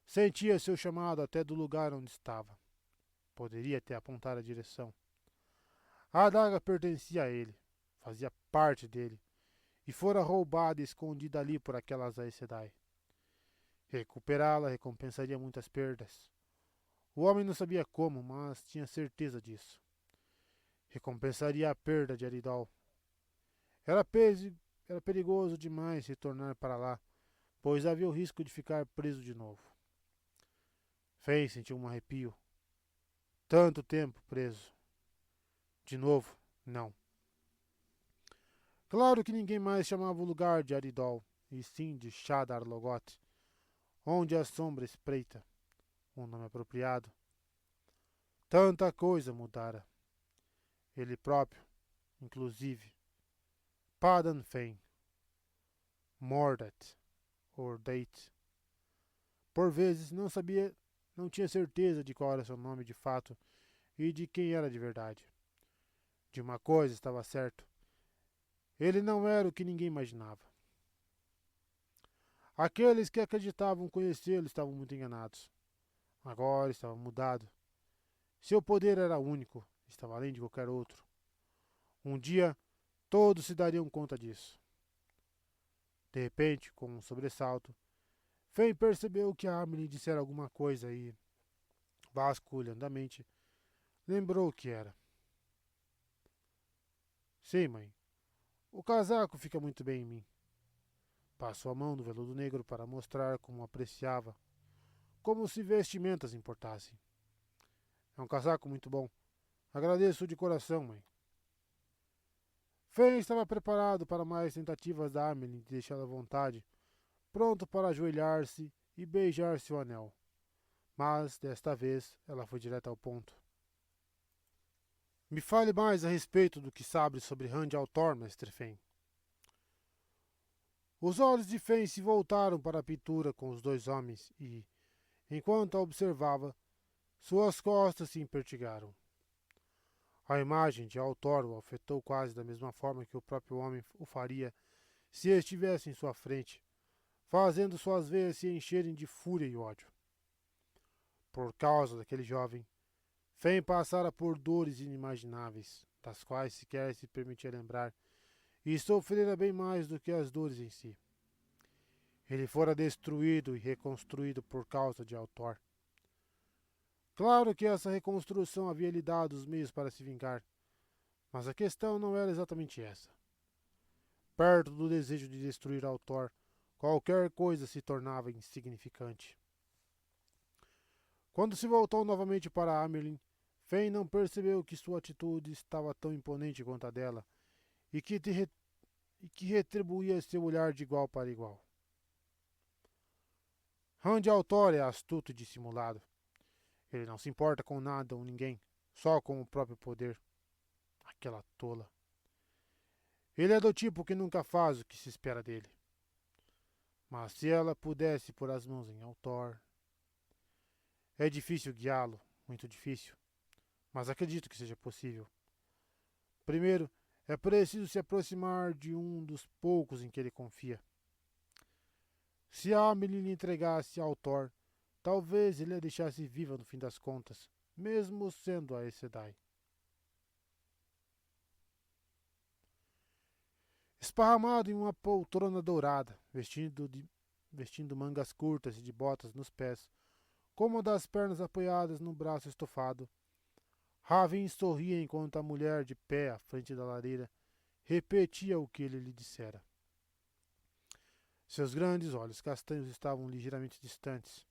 [SPEAKER 1] Sentia seu chamado até do lugar onde estava. Poderia até apontar a direção. A adaga pertencia a ele, fazia parte dele, e fora roubada e escondida ali por aquelas Aes Sedai. Recuperá-la recompensaria muitas perdas. O homem não sabia como, mas tinha certeza disso. Recompensaria a perda de Aridol. Era, era perigoso demais retornar para lá, pois havia o risco de ficar preso de novo. Fen sentiu um arrepio. Tanto tempo preso. De novo, não. Claro que ninguém mais chamava o lugar de Aridol, e sim de Shadar Logoth, onde a sombra espreita, um nome apropriado. Tanta coisa mudara. Ele próprio, inclusive. Padan Fen. Mordat, or Date. Por vezes não tinha certeza de qual era seu nome de fato e de quem era de verdade. De uma coisa estava certo. Ele não era o que ninguém imaginava. Aqueles que acreditavam conhecê-lo estavam muito enganados. Agora estava mudado. Seu poder era único, estava além de qualquer outro. Um dia, todos se dariam conta disso. De repente, com um sobressalto, Fen percebeu que a Amelie dissera alguma coisa e, vasculhando a mente, lembrou o que era. Sim, mãe. O casaco fica muito bem em mim. Passou a mão no veludo negro para mostrar como apreciava, como se vestimentas importassem. É um casaco muito bom. Agradeço de coração, mãe. Fen estava preparado para mais tentativas da Amelie de deixá-la à vontade, pronto para ajoelhar-se e beijar seu anel. Mas, desta vez, ela foi direto ao ponto. Me fale mais a respeito do que sabe sobre Rand Altor, Mestre Fen. Os olhos de Fen se voltaram para a pintura com os dois homens e, enquanto a observava, suas costas se empertigaram. A imagem de Altor o afetou quase da mesma forma que o próprio homem o faria se estivesse em sua frente, fazendo suas veias se encherem de fúria e ódio. Por causa daquele jovem, Fen passara por dores inimagináveis, das quais sequer se permitia lembrar, e sofrera bem mais do que as dores em si. Ele fora destruído e reconstruído por causa de Altor. Claro que essa reconstrução havia lhe dado os meios para se vingar, mas a questão não era exatamente essa. Perto do desejo de destruir Altor, qualquer coisa se tornava insignificante. Quando se voltou novamente para Amerlin, Fen não percebeu que sua atitude estava tão imponente quanto a dela e que retribuía seu olhar de igual para igual. Rand Altor é astuto e dissimulado. Ele não se importa com nada ou ninguém, só com o próprio poder. Aquela tola. Ele é do tipo que nunca faz o que se espera dele. Mas se ela pudesse pôr as mãos em Altor... É difícil guiá-lo, muito difícil, mas acredito que seja possível. Primeiro, é preciso se aproximar de um dos poucos em que ele confia. Se a Amelie lhe entregasse Altor, talvez ele a deixasse viva no fim das contas, mesmo sendo a Aes Sedai. Esparramado em uma poltrona dourada, vestindo mangas curtas e de botas nos pés, com uma das pernas apoiadas no braço estofado, Ravin sorria enquanto a mulher de pé à frente da lareira repetia o que ele lhe dissera. Seus grandes olhos castanhos estavam ligeiramente distantes.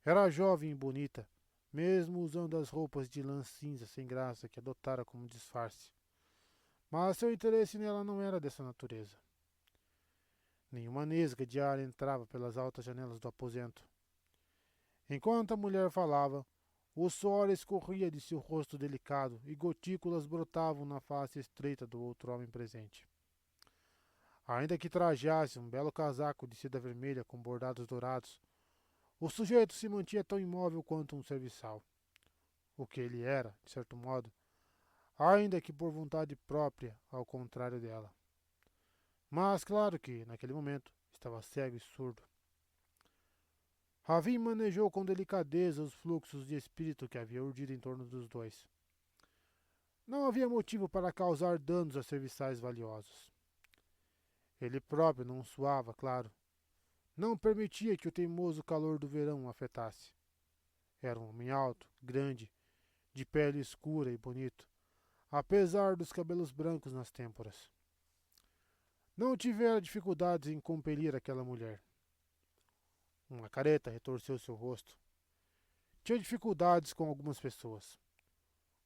[SPEAKER 1] Era jovem e bonita, mesmo usando as roupas de lã cinza sem graça que adotara como disfarce. Mas seu interesse nela não era dessa natureza. Nenhuma nesga de ar entrava pelas altas janelas do aposento. Enquanto a mulher falava, o suor escorria de seu rosto delicado e gotículas brotavam na face estreita do outro homem presente. Ainda que trajasse um belo casaco de seda vermelha com bordados dourados, o sujeito se mantinha tão imóvel quanto um serviçal. O que ele era, de certo modo, ainda que por vontade própria, ao contrário dela. Mas claro que, naquele momento, estava cego e surdo. Ravin manejou com delicadeza os fluxos de espírito que havia urdido em torno dos dois. Não havia motivo para causar danos a serviçais valiosos. Ele próprio não suava, claro. Não permitia que o teimoso calor do verão o afetasse. Era um homem alto, grande, de pele escura e bonito, apesar dos cabelos brancos nas têmporas. Não tivera dificuldades em compelir aquela mulher. Uma careta retorceu seu rosto. Tinha dificuldades com algumas pessoas.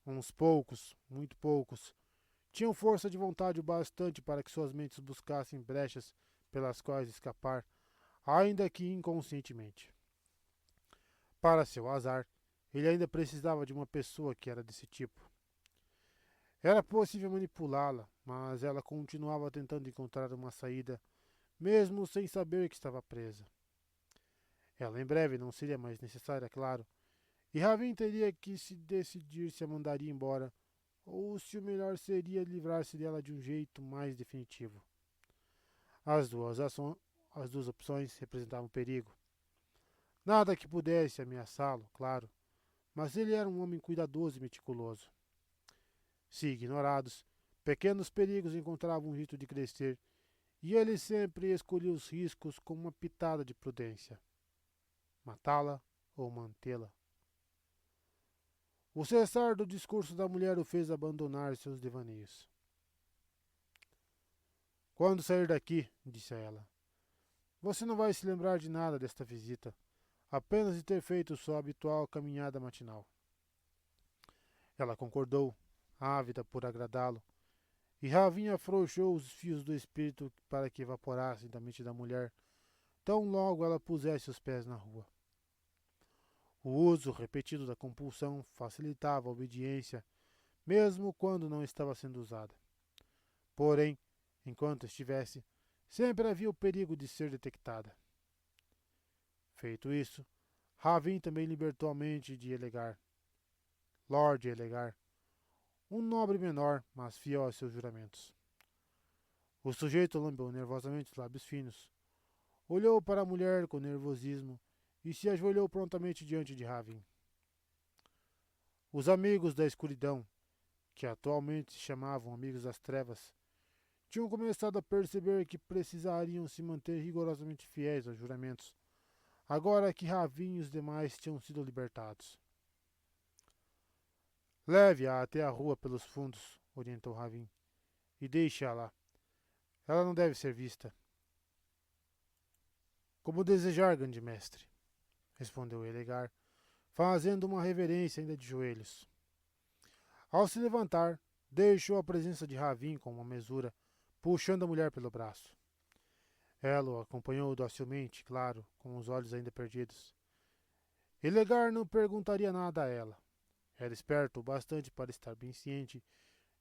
[SPEAKER 1] Uns poucos, muito poucos, tinham força de vontade o bastante para que suas mentes buscassem brechas pelas quais escapar, ainda que inconscientemente. Para seu azar, ele ainda precisava de uma pessoa que era desse tipo. Era possível manipulá-la, mas ela continuava tentando encontrar uma saída, mesmo sem saber que estava presa. Ela em breve não seria mais necessária, claro, e Ravin teria que se decidir se a mandaria embora ou se o melhor seria livrar-se dela de um jeito mais definitivo. As duas opções representavam perigo. Nada que pudesse ameaçá-lo, claro, mas ele era um homem cuidadoso e meticuloso. Se ignorados, pequenos perigos encontravam um jeito de crescer, e ele sempre escolhia os riscos com uma pitada de prudência. Matá-la ou mantê-la. O cessar do discurso da mulher o fez abandonar seus devaneios. Quando sair daqui, disse a ela, você não vai se lembrar de nada desta visita, apenas de ter feito sua habitual caminhada matinal. Ela concordou, ávida por agradá-lo, e Ravin afrouxou os fios do espírito para que evaporassem da mente da mulher, tão logo ela pusesse os pés na rua. O uso repetido da compulsão facilitava a obediência, mesmo quando não estava sendo usada. Porém, enquanto estivesse, sempre havia o perigo de ser detectada. Feito isso, Ravin também libertou a mente de Elegar, Lord Elegar, um nobre menor, mas fiel a seus juramentos. O sujeito lambeu nervosamente os lábios finos, olhou para a mulher com nervosismo e se ajoelhou prontamente diante de Ravin. Os amigos da escuridão, que atualmente se chamavam Amigos das Trevas, tinham começado a perceber que precisariam se manter rigorosamente fiéis aos juramentos, agora que Ravin e os demais tinham sido libertados. Leve-a até a rua pelos fundos, orientou Ravin, e deixe-a lá. Ela não deve ser vista. Como desejar, grande mestre, respondeu Elegar, fazendo uma reverência ainda de joelhos. Ao se levantar, deixou a presença de Ravin com uma mesura, puxando a mulher pelo braço. Ela o acompanhou docilmente, claro, com os olhos ainda perdidos. Elegar não perguntaria nada a ela. Era esperto o bastante para estar bem ciente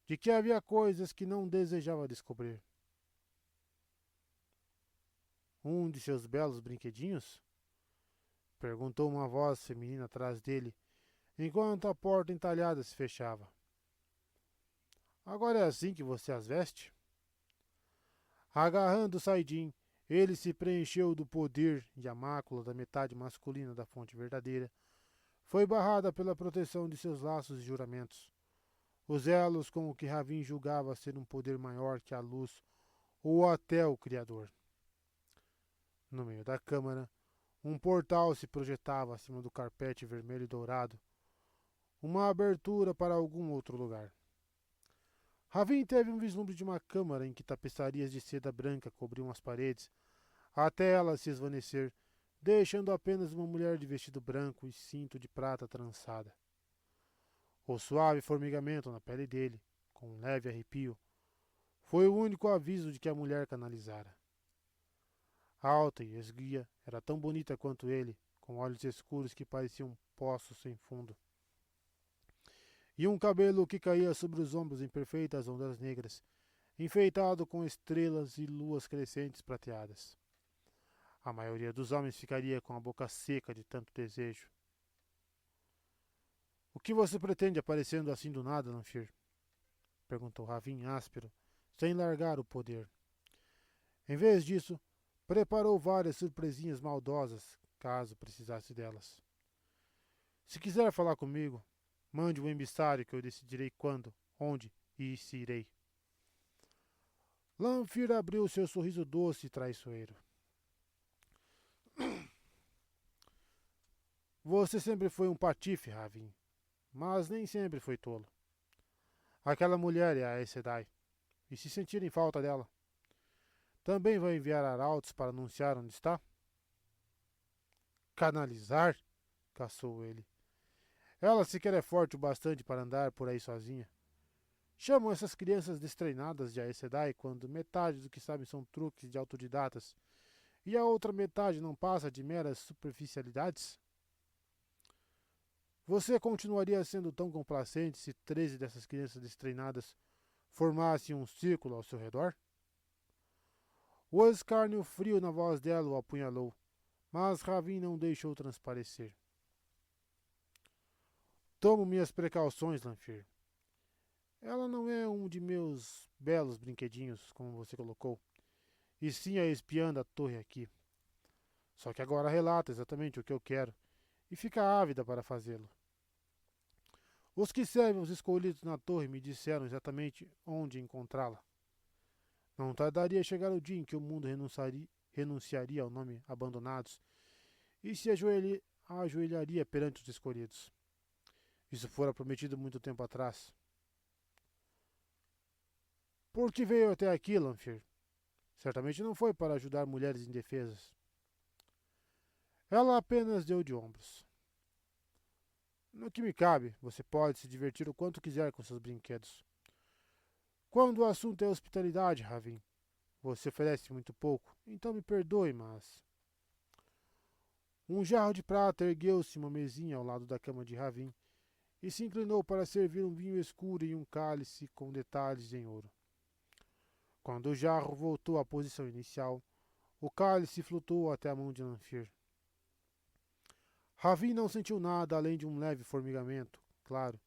[SPEAKER 1] de que havia coisas que não desejava descobrir. Um de seus belos brinquedinhos? Perguntou uma voz feminina atrás dele, enquanto a porta entalhada se fechava. Agora é assim que você as veste? Agarrando Saidin, ele se preencheu do poder e a mácula da metade masculina da fonte verdadeira foi barrada pela proteção de seus laços e juramentos, os elos com o que Ravin julgava ser um poder maior que a luz ou até o Criador. No meio da câmara, um portal se projetava acima do carpete vermelho e dourado, uma abertura para algum outro lugar. Ravin teve um vislumbre de uma câmara em que tapeçarias de seda branca cobriam as paredes, até ela se esvanecer, deixando apenas uma mulher de vestido branco e cinto de prata trançada. O suave formigamento na pele dele, com um leve arrepio, foi o único aviso de que a mulher canalizara. Alta e esguia, era tão bonita quanto ele, com olhos escuros que pareciam poços sem fundo. E um cabelo que caía sobre os ombros em perfeitas ondas negras, enfeitado com estrelas e luas crescentes prateadas. A maioria dos homens ficaria com a boca seca de tanto desejo. O que você pretende aparecendo assim do nada, Lanfir? Perguntou Ravin áspero, sem largar o poder. Em vez disso, preparou várias surpresinhas maldosas, caso precisasse delas. Se quiser falar comigo, mande um emissário que eu decidirei quando, onde e se irei. Lanfir abriu seu sorriso doce e traiçoeiro. Você sempre foi um patife, Ravin, mas nem sempre foi tolo. Aquela mulher é a Aes Sedai, e se sentirem falta dela, também vai enviar arautos para anunciar onde está? Canalizar? Caçou ele. Ela sequer é forte o bastante para andar por aí sozinha. Chamam essas crianças destreinadas de Aes Sedai quando metade do que sabem são truques de autodidatas e a outra metade não passa de meras superficialidades? Você continuaria sendo tão complacente se 13 dessas crianças destreinadas formassem um círculo ao seu redor? O escárnio frio na voz dela o apunhalou, mas Ravin não deixou transparecer. Tomo minhas precauções, Lanfir. Ela não é um de meus belos brinquedinhos, como você colocou, e sim a espiã da torre aqui. Só que agora relata exatamente o que eu quero, e fica ávida para fazê-lo. Os que servem os escolhidos na torre me disseram exatamente onde encontrá-la. Não tardaria a chegar o dia em que o mundo renunciaria ao nome Abandonados e se ajoelharia perante os escolhidos. Isso fora prometido muito tempo atrás. Por que veio até aqui, Lanfir? Certamente não foi para ajudar mulheres indefesas. Ela apenas deu de ombros. No que me cabe, você pode se divertir o quanto quiser com seus brinquedos. Quando o assunto é hospitalidade, Ravin, você oferece muito pouco, então me perdoe, mas... Um jarro de prata ergueu-se em uma mesinha ao lado da cama de Ravin e se inclinou para servir um vinho escuro em um cálice com detalhes em ouro. Quando o jarro voltou à posição inicial, o cálice flutuou até a mão de Lanfir. Ravin não sentiu nada além de um leve formigamento, claro,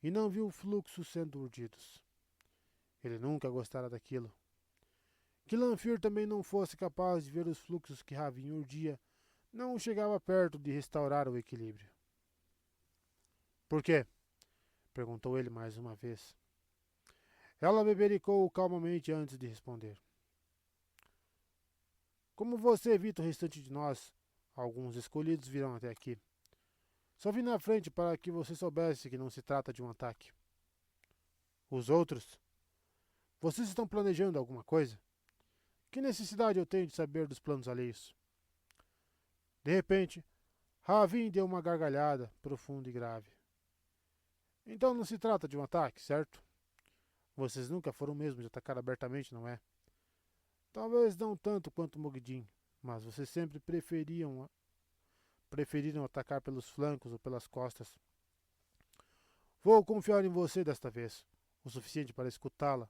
[SPEAKER 1] e não viu fluxos sendo urdidos. Ele nunca gostara daquilo. Que Lanfir também não fosse capaz de ver os fluxos que Ravin urdia, não chegava perto de restaurar o equilíbrio. Por quê? Perguntou ele mais uma vez. Ela bebericou calmamente antes de responder. Como você evita o restante de nós, alguns escolhidos virão até aqui. Só vim na frente para que você soubesse que não se trata de um ataque. Os outros? Vocês estão planejando alguma coisa? Que necessidade eu tenho de saber dos planos alheios? De repente, Ravin deu uma gargalhada profunda e grave. Então não se trata de um ataque, certo? Vocês nunca foram mesmo de atacar abertamente, não é? Talvez não tanto quanto Mogedin, mas vocês sempre preferiram atacar pelos flancos ou pelas costas. Vou confiar em você desta vez, o suficiente para escutá-la,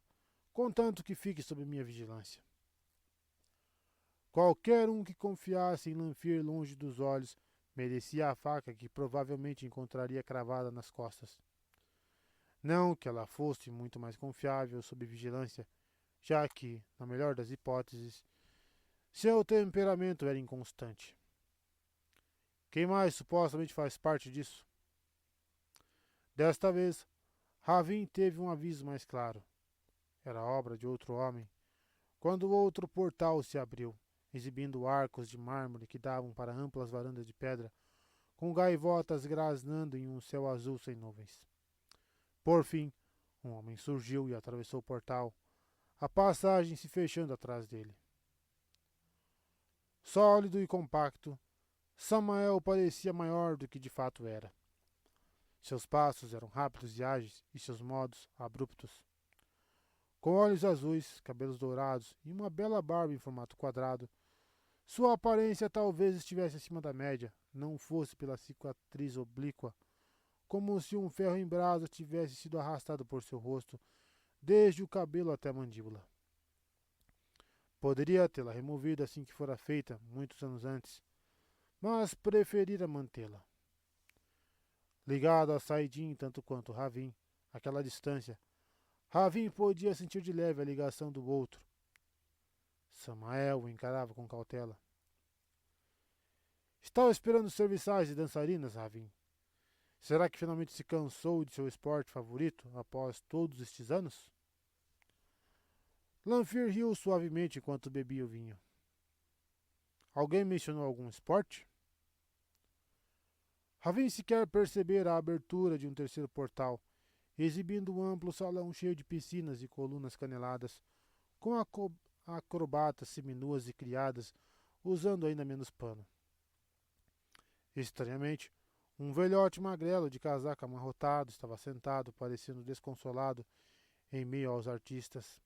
[SPEAKER 1] contanto que fique sob minha vigilância. Qualquer um que confiasse em Lanfir longe dos olhos merecia a faca que provavelmente encontraria cravada nas costas. Não que ela fosse muito mais confiável sob vigilância, já que, na melhor das hipóteses, seu temperamento era inconstante. Quem mais supostamente faz parte disso? Desta vez, Ravin teve um aviso mais claro. Era obra de outro homem. Quando o outro portal se abriu, exibindo arcos de mármore que davam para amplas varandas de pedra, com gaivotas grasnando em um céu azul sem nuvens. Por fim, um homem surgiu e atravessou o portal, a passagem se fechando atrás dele. Sólido e compacto, Samael parecia maior do que de fato era. Seus passos eram rápidos e ágeis e seus modos abruptos. Com olhos azuis, cabelos dourados e uma bela barba em formato quadrado, sua aparência talvez estivesse acima da média, não fosse pela cicatriz oblíqua, como se um ferro em brasa tivesse sido arrastado por seu rosto, desde o cabelo até a mandíbula. Poderia tê-la removido assim que fora feita, muitos anos antes, mas preferira mantê-la. Ligado a Saidin tanto quanto Ravin, àquela distância, Ravin podia sentir de leve a ligação do outro. Samael o encarava com cautela. Estava esperando serviçais e dançarinas, Ravin. Será que finalmente se cansou de seu esporte favorito após todos estes anos? Lanfir riu suavemente enquanto bebia o vinho. Alguém mencionou algum esporte? Ravin sequer percebera a abertura de um terceiro portal, exibindo um amplo salão cheio de piscinas e colunas caneladas, com acrobatas seminuas e criadas, usando ainda menos pano. Estranhamente, um velhote magrelo de casaco amarrotado estava sentado, parecendo desconsolado, em meio aos artistas.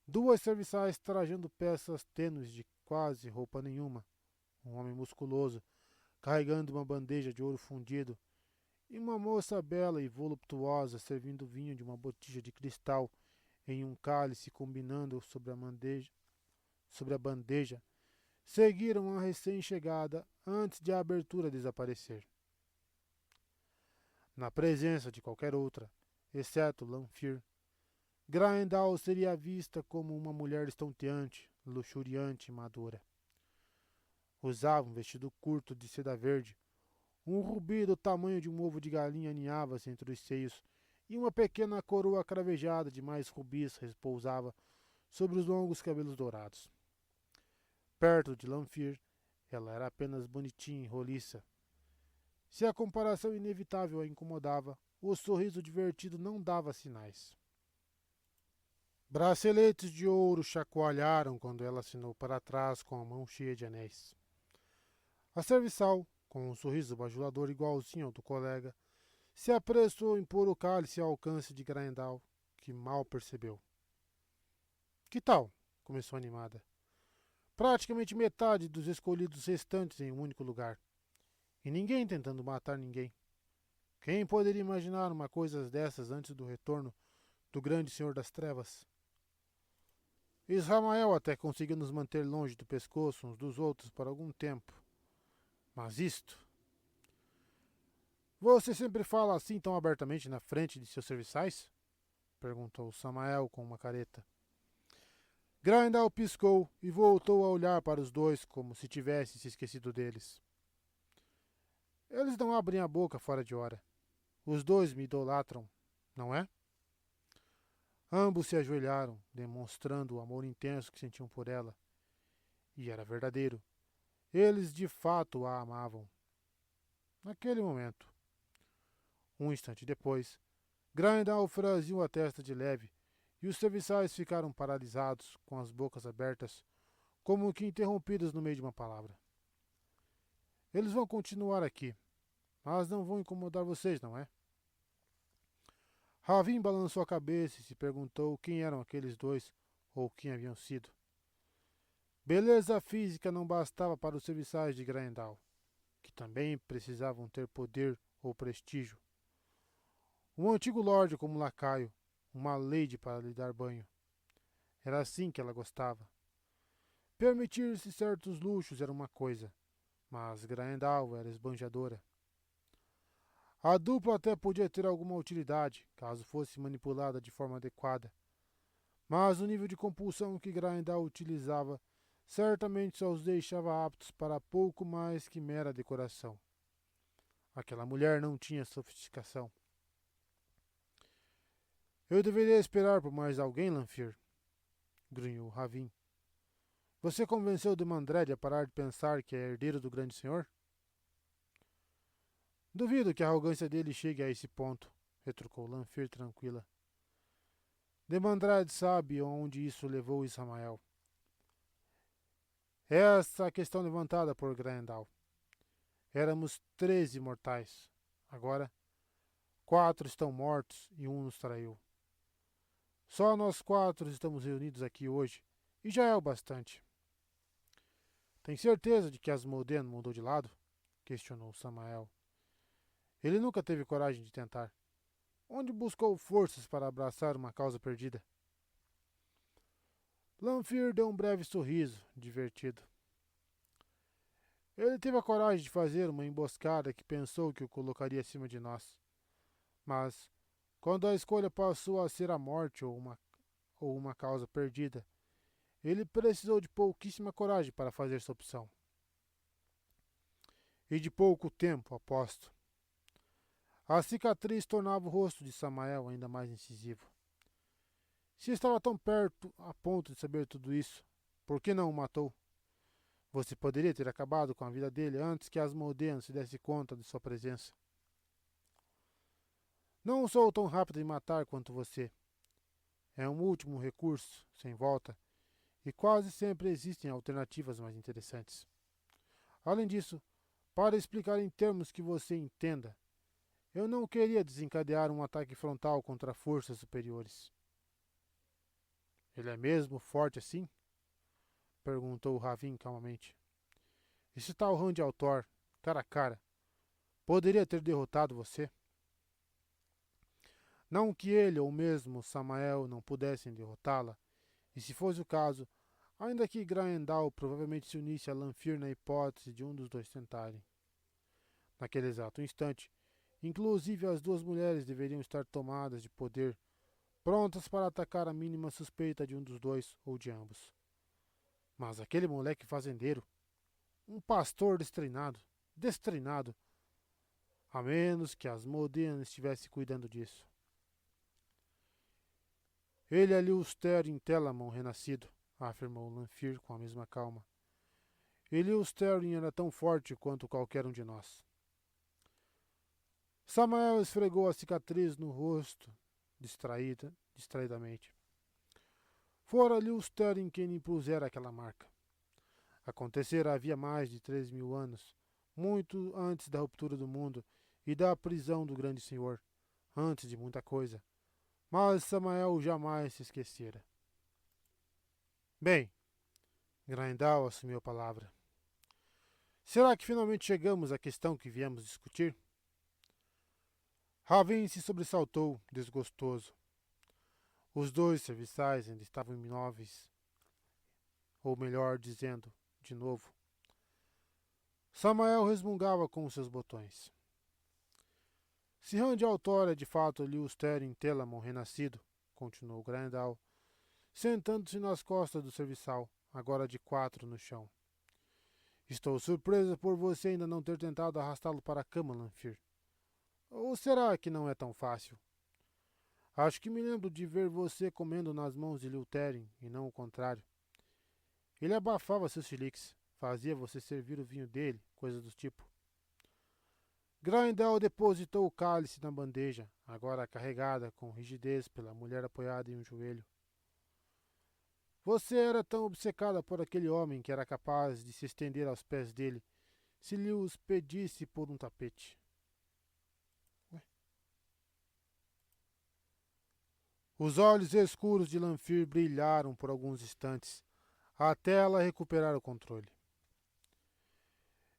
[SPEAKER 1] Duas serviçais trajando peças tênues de quase roupa nenhuma. Um homem musculoso, carregando uma bandeja de ouro fundido, e uma moça bela e voluptuosa servindo vinho de uma botija de cristal em um cálice combinando sobre a bandeja, seguiram a recém-chegada antes de a abertura desaparecer. Na presença de qualquer outra, exceto Lanfir, Graendal seria vista como uma mulher estonteante, luxuriante e madura. Usava um vestido curto de seda verde, um rubi do tamanho de um ovo de galinha aninhava-se entre os seios e uma pequena coroa cravejada de mais rubis repousava sobre os longos cabelos dourados. Perto de Lanfir, ela era apenas bonitinha e roliça. Se a comparação inevitável a incomodava, o sorriso divertido não dava sinais. Braceletes de ouro chacoalharam quando ela assinou para trás com a mão cheia de anéis. A serviçal, com um sorriso bajulador igualzinho ao do colega, se apressou em pôr o cálice ao alcance de Graendal, que mal percebeu. Que tal? Começou animada. Praticamente metade dos escolhidos restantes em um único lugar. E ninguém tentando matar ninguém. Quem poderia imaginar uma coisa dessas antes do retorno do grande Senhor das Trevas? Israel até conseguiu nos manter longe do pescoço uns dos outros por algum tempo. Mas isto... Você sempre fala assim tão abertamente na frente de seus serviçais? Perguntou Samael com uma careta. Grindal piscou e voltou a olhar para os dois como se tivesse se esquecido deles. Eles não abrem a boca fora de hora. Os dois me idolatram, não é? Ambos se ajoelharam, demonstrando o amor intenso que sentiam por ela. E era verdadeiro. Eles de fato a amavam. Naquele momento. Um instante depois, Grindal franziu a testa de leve e os serviçais ficaram paralisados, com as bocas abertas, como que interrompidos no meio de uma palavra. Eles vão continuar aqui, mas não vão incomodar vocês, não é? Ravin balançou a cabeça e se perguntou quem eram aqueles dois ou quem haviam sido. Beleza física não bastava para os serviçais de Grindal, que também precisavam ter poder ou prestígio. Um antigo lorde como lacaio, uma lady para lhe dar banho. Era assim que ela gostava. Permitir-se certos luxos era uma coisa, mas Grindal era esbanjadora. A dupla até podia ter alguma utilidade, caso fosse manipulada de forma adequada, mas o nível de compulsão que Grindal utilizava certamente só os deixava aptos para pouco mais que mera decoração. Aquela mulher não tinha sofisticação. Eu deveria esperar por mais alguém, Lanfear? Grunhou Ravin. Você convenceu Demandred a parar de pensar que é herdeiro do grande senhor? Duvido que a arrogância dele chegue a esse ponto, retrucou Lanfear tranquila. Demandred sabe onde isso levou Israel. Essa é a questão levantada por Grendal. Éramos 13 mortais. Agora, 4 estão mortos e um nos traiu. Só nós 4 estamos reunidos aqui hoje, e já é o bastante. Tem certeza de que Asmodean mudou de lado? Questionou Samael. Ele nunca teve coragem de tentar. Onde buscou forças para abraçar uma causa perdida? Lanfear deu um breve sorriso, divertido. Ele teve a coragem de fazer uma emboscada que pensou que o colocaria acima de nós. Mas, quando a escolha passou a ser a morte ou uma causa perdida, ele precisou de pouquíssima coragem para fazer essa opção. E de pouco tempo, aposto. A cicatriz tornava o rosto de Samael ainda mais incisivo. Se estava tão perto a ponto de saber tudo isso, por que não o matou? Você poderia ter acabado com a vida dele antes que Asmodean se desse conta de sua presença. Não sou tão rápido em matar quanto você. É um último recurso, sem volta, e quase sempre existem alternativas mais interessantes. Além disso, para explicar em termos que você entenda, eu não queria desencadear um ataque frontal contra forças superiores. Ele é mesmo forte assim? Perguntou Ravin calmamente. Esse tal Rand Altor, cara a cara, poderia ter derrotado você? Não que ele ou mesmo Samael não pudessem derrotá-la, e se fosse o caso, ainda que Grindal provavelmente se unisse a Lanfear na hipótese de um dos dois tentarem. Naquele exato instante, inclusive as duas mulheres deveriam estar tomadas de poder, prontas para atacar a mínima suspeita de um dos dois ou de ambos. Mas aquele moleque fazendeiro, um pastor destreinado, a menos que Asmodean estivesse cuidando disso. Ele é Liuster em Telamon renascido, afirmou Lanfear com a mesma calma. E Liusterin era tão forte quanto qualquer um de nós. Samael esfregou a cicatriz no rosto, distraidamente. Fora Liusterin quem lhe impusera aquela marca. Acontecera havia mais de 3.000 anos, muito antes da ruptura do mundo e da prisão do grande senhor, antes de muita coisa. mas Samael jamais se esquecera. Bem, Grindal assumiu a palavra. Será que finalmente chegamos à questão que viemos discutir? Ravin se sobressaltou, desgostoso. Os dois serviçais ainda estavam imóveis, ou melhor dizendo, de novo. Samael resmungava com os seus botões. Se Rand Altor é de fato Liuster em Telamon renascido, continuou Grandal, sentando-se nas costas do serviçal, agora de quatro no chão. Estou surpresa por você ainda não ter tentado arrastá-lo para a cama, Lanfir. Ou será que não é tão fácil? Acho que me lembro de ver você comendo nas mãos de Liutherin, e não o contrário. Ele abafava seus chiliques, fazia você servir o vinho dele, coisas do tipo. Grindel depositou o cálice na bandeja, agora carregada com rigidez pela mulher apoiada em um joelho. Você era tão obcecada por aquele homem que era capaz de se estender aos pés dele se lhe os pedisse por um tapete. Os olhos escuros de Lanfir brilharam por alguns instantes, até ela recuperar o controle.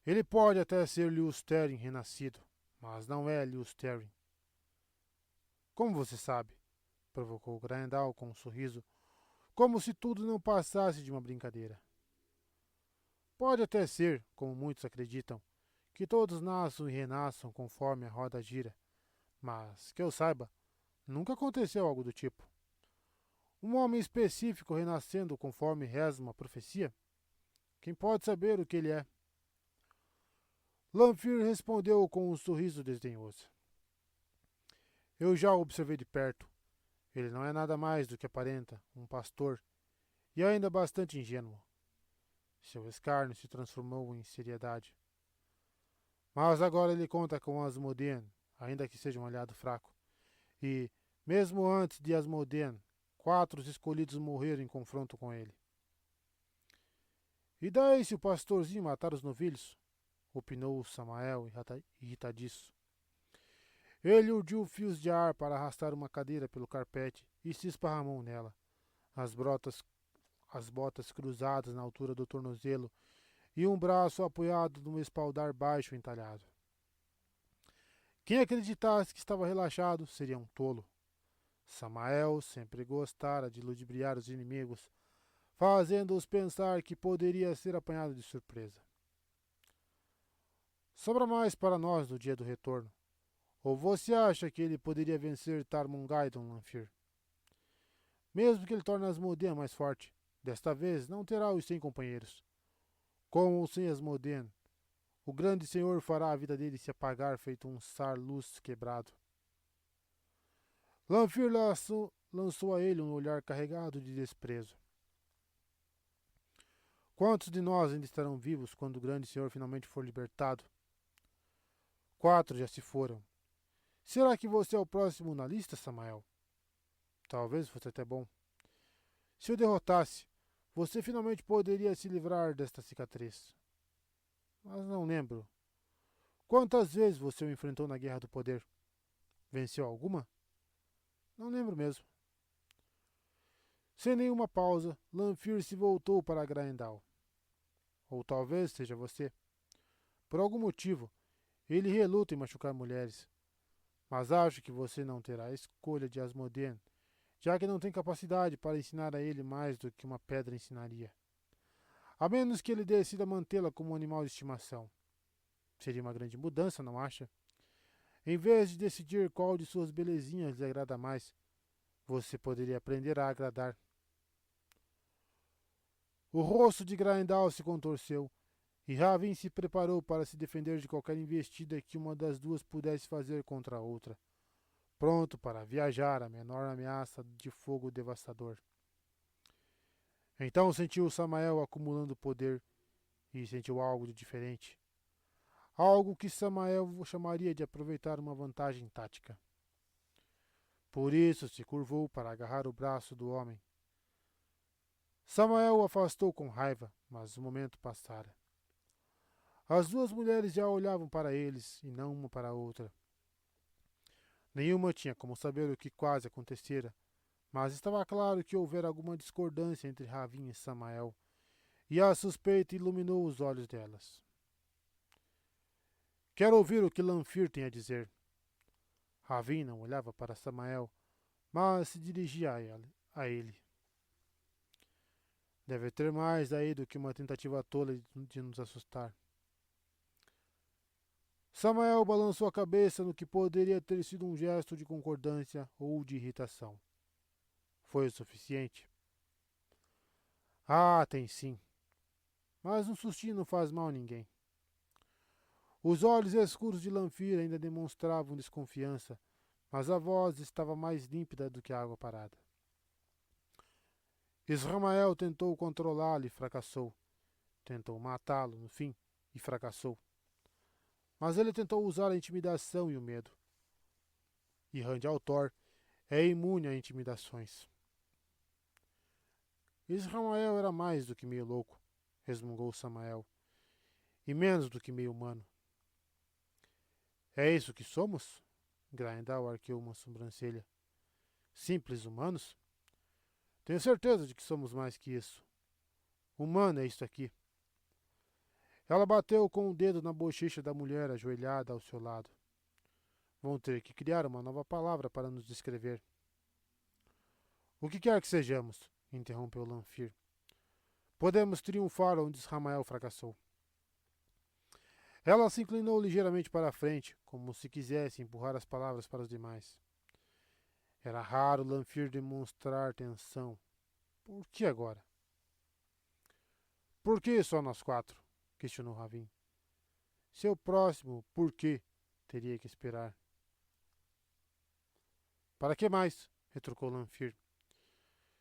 [SPEAKER 1] Ele pode até ser Liusterin renascido, mas não é Liusterin. Como você sabe? Provocou Grandal com um sorriso, como se tudo não passasse de uma brincadeira. Pode até ser, como muitos acreditam, que todos nasçam e renasçam conforme a roda gira, mas, que eu saiba, nunca aconteceu algo do tipo. Um homem específico renascendo conforme reza uma profecia? Quem pode saber o que ele é? Lanfir respondeu com um sorriso desdenhoso. Eu já o observei de perto. Ele não é nada mais do que aparenta, um pastor, e ainda bastante ingênuo. Seu escárnio se transformou em seriedade. Mas agora ele conta com Asmodean, ainda que seja um aliado fraco. E, mesmo antes de Asmodean, 4 escolhidos morreram em confronto com ele. E daí se o pastorzinho matar os novilhos? Opinou Samael, irritadiço. Ele urdiu fios de ar para arrastar uma cadeira pelo carpete e se esparramou nela, as botas cruzadas na altura do tornozelo e um braço apoiado num espaldar baixo entalhado. Quem acreditasse que estava relaxado seria um tolo. Samael sempre gostara de ludibriar os inimigos, fazendo-os pensar que poderia ser apanhado de surpresa. Sobra mais para nós no dia do retorno. Ou você acha que ele poderia vencer Tarmongaidon, Lanfir? Mesmo que ele torne Asmodean mais forte, desta vez não terá os 100 companheiros. Com ou sem Asmodean, o grande senhor fará a vida dele se apagar feito um sar-luz quebrado. Lanfir lançou a ele um olhar carregado de desprezo. Quantos de nós ainda estarão vivos quando o grande senhor finalmente for libertado? 4 já se foram. Será que você é o próximo na lista, Samael? Talvez fosse até bom. Se o derrotasse, você finalmente poderia se livrar desta cicatriz. Mas não lembro. Quantas vezes você o enfrentou na Guerra do Poder? Venceu alguma? Não lembro mesmo. Sem nenhuma pausa, Lanfir se voltou para Grindal. Ou talvez seja você. Por algum motivo, ele reluta em machucar mulheres. Mas acho que você não terá a escolha de Asmodean, já que não tem capacidade para ensinar a ele mais do que uma pedra ensinaria. A menos que ele decida mantê-la como um animal de estimação. Seria uma grande mudança, não acha? Em vez de decidir qual de suas belezinhas lhe agrada mais, você poderia aprender a agradar. O rosto de Grindal se contorceu, e Ravin se preparou para se defender de qualquer investida que uma das duas pudesse fazer contra a outra, pronto para viajar à menor ameaça de fogo devastador. Então sentiu Samael acumulando poder e sentiu algo de diferente. Algo que Samael chamaria de aproveitar uma vantagem tática. Por isso se curvou para agarrar o braço do homem. Samael o afastou com raiva, mas o momento passara. As duas mulheres já olhavam para eles e não uma para a outra. Nenhuma tinha como saber o que quase acontecera, mas estava claro que houvera alguma discordância entre Ravin e Samael, e a suspeita iluminou os olhos delas. Quero ouvir o que Lanfir tem a dizer. Ravin não olhava para Samael, mas se dirigia a ele. Deve ter mais aí do que uma tentativa tola de nos assustar. Samael balançou a cabeça no que poderia ter sido um gesto de concordância ou de irritação. Foi o suficiente? Ah, tem sim. Mas um sustinho não faz mal a ninguém. Os olhos escuros de Lanfir ainda demonstravam desconfiança, mas a voz estava mais límpida do que a água parada. Isramael tentou controlá-lo e fracassou. Tentou matá-lo, no fim, e fracassou. Mas ele tentou usar a intimidação e o medo. E Rand Altor é imune a intimidações. Isramael era mais do que meio louco, resmungou Samael, e menos do que meio humano. É isso que somos? Grindal arqueou uma sobrancelha. Simples humanos? Tenho certeza de que somos mais que isso. Humano é isto aqui. Ela bateu com o dedo na bochecha da mulher ajoelhada ao seu lado. Vão ter que criar uma nova palavra para nos descrever. O que quer que sejamos, interrompeu Lanfir. Podemos triunfar onde Isramael fracassou. Ela se inclinou ligeiramente para a frente, como se quisesse empurrar as palavras para os demais. Era raro Lanfir demonstrar tensão. Por que agora? Por que só nós quatro? Questionou Ravin. Seu próximo por quê teria que esperar. Para que mais? Retrucou Lanfir.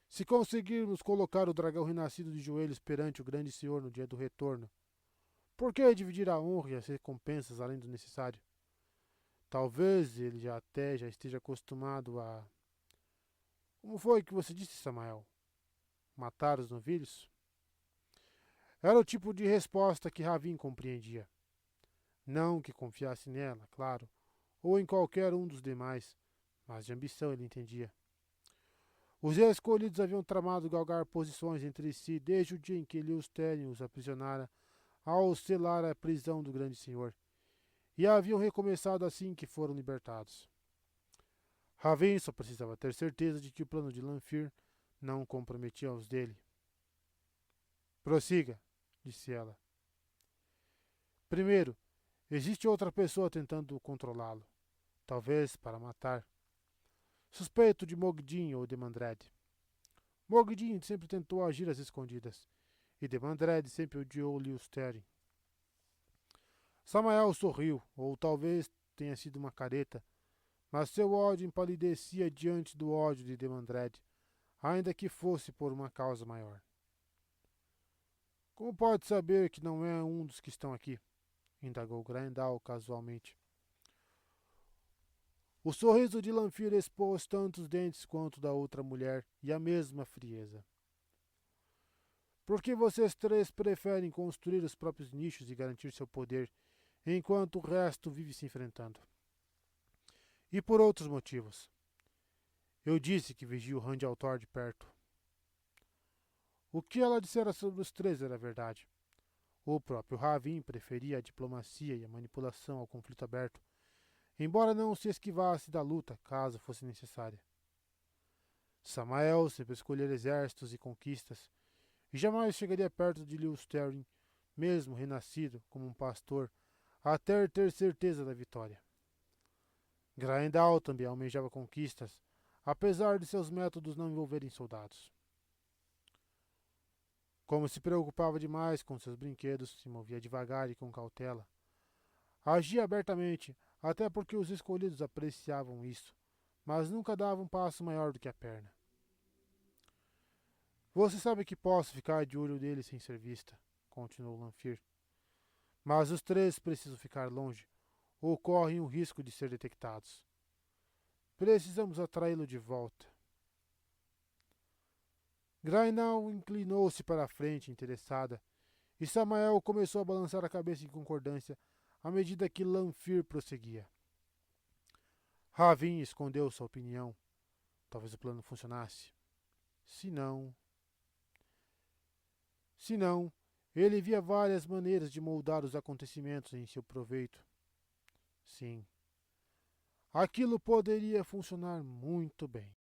[SPEAKER 1] Se conseguirmos colocar o dragão renascido de joelhos perante o grande senhor no dia do retorno, por que dividir a honra e as recompensas além do necessário? Talvez ele já esteja acostumado a... Como foi que você disse, Samael? Matar os novilhos? Era o tipo de resposta que Ravin compreendia. Não que confiasse nela, claro, ou em qualquer um dos demais, mas de ambição ele entendia. Os escolhidos haviam tramado galgar posições entre si desde o dia em que Leustérion os aprisionara ao selar a prisão do grande senhor, e haviam recomeçado assim que foram libertados. Ravin só precisava ter certeza de que o plano de Lanfir não comprometia os dele. Prossiga, disse ela. Primeiro, existe outra pessoa tentando controlá-lo, talvez para matar. Suspeito de Mogdin ou de Mandred. Mogdin sempre tentou agir às escondidas, e de Mandred sempre odiou Leustérion. Samael sorriu, ou talvez tenha sido uma careta, mas seu ódio empalidecia diante do ódio de Demandred, ainda que fosse por uma causa maior. Como pode saber que não é um dos que estão aqui? Indagou Grindal casualmente. O sorriso de Lanfir expôs tanto os dentes quanto da outra mulher e a mesma frieza. Por que vocês três preferem construir os próprios nichos e garantir seu poder, enquanto o resto vive se enfrentando? E por outros motivos. Eu disse que vigio Rand Altor de perto. O que ela dissera sobre os três era verdade. O próprio Ravin preferia a diplomacia e a manipulação ao conflito aberto, embora não se esquivasse da luta caso fosse necessária. Samael sempre escolhera exércitos e conquistas, e jamais chegaria perto de Leustérion, mesmo renascido como um pastor, até ter certeza da vitória. Grindal também almejava conquistas, apesar de seus métodos não envolverem soldados. Como se preocupava demais com seus brinquedos, se movia devagar e com cautela. Agia abertamente, até porque os escolhidos apreciavam isso, mas nunca dava um passo maior do que a perna. Você sabe que posso ficar de olho dele sem ser vista, continuou Lanfir. Mas os três precisam ficar longe, ou correm o risco de ser detectados. Precisamos atraí-lo de volta. Grindal inclinou-se para a frente, interessada, e Samael começou a balançar a cabeça em concordância à medida que Lanfir prosseguia. Ravin escondeu sua opinião. Talvez o plano funcionasse. Se não, ele via várias maneiras de moldar os acontecimentos em seu proveito. Sim, aquilo poderia funcionar muito bem.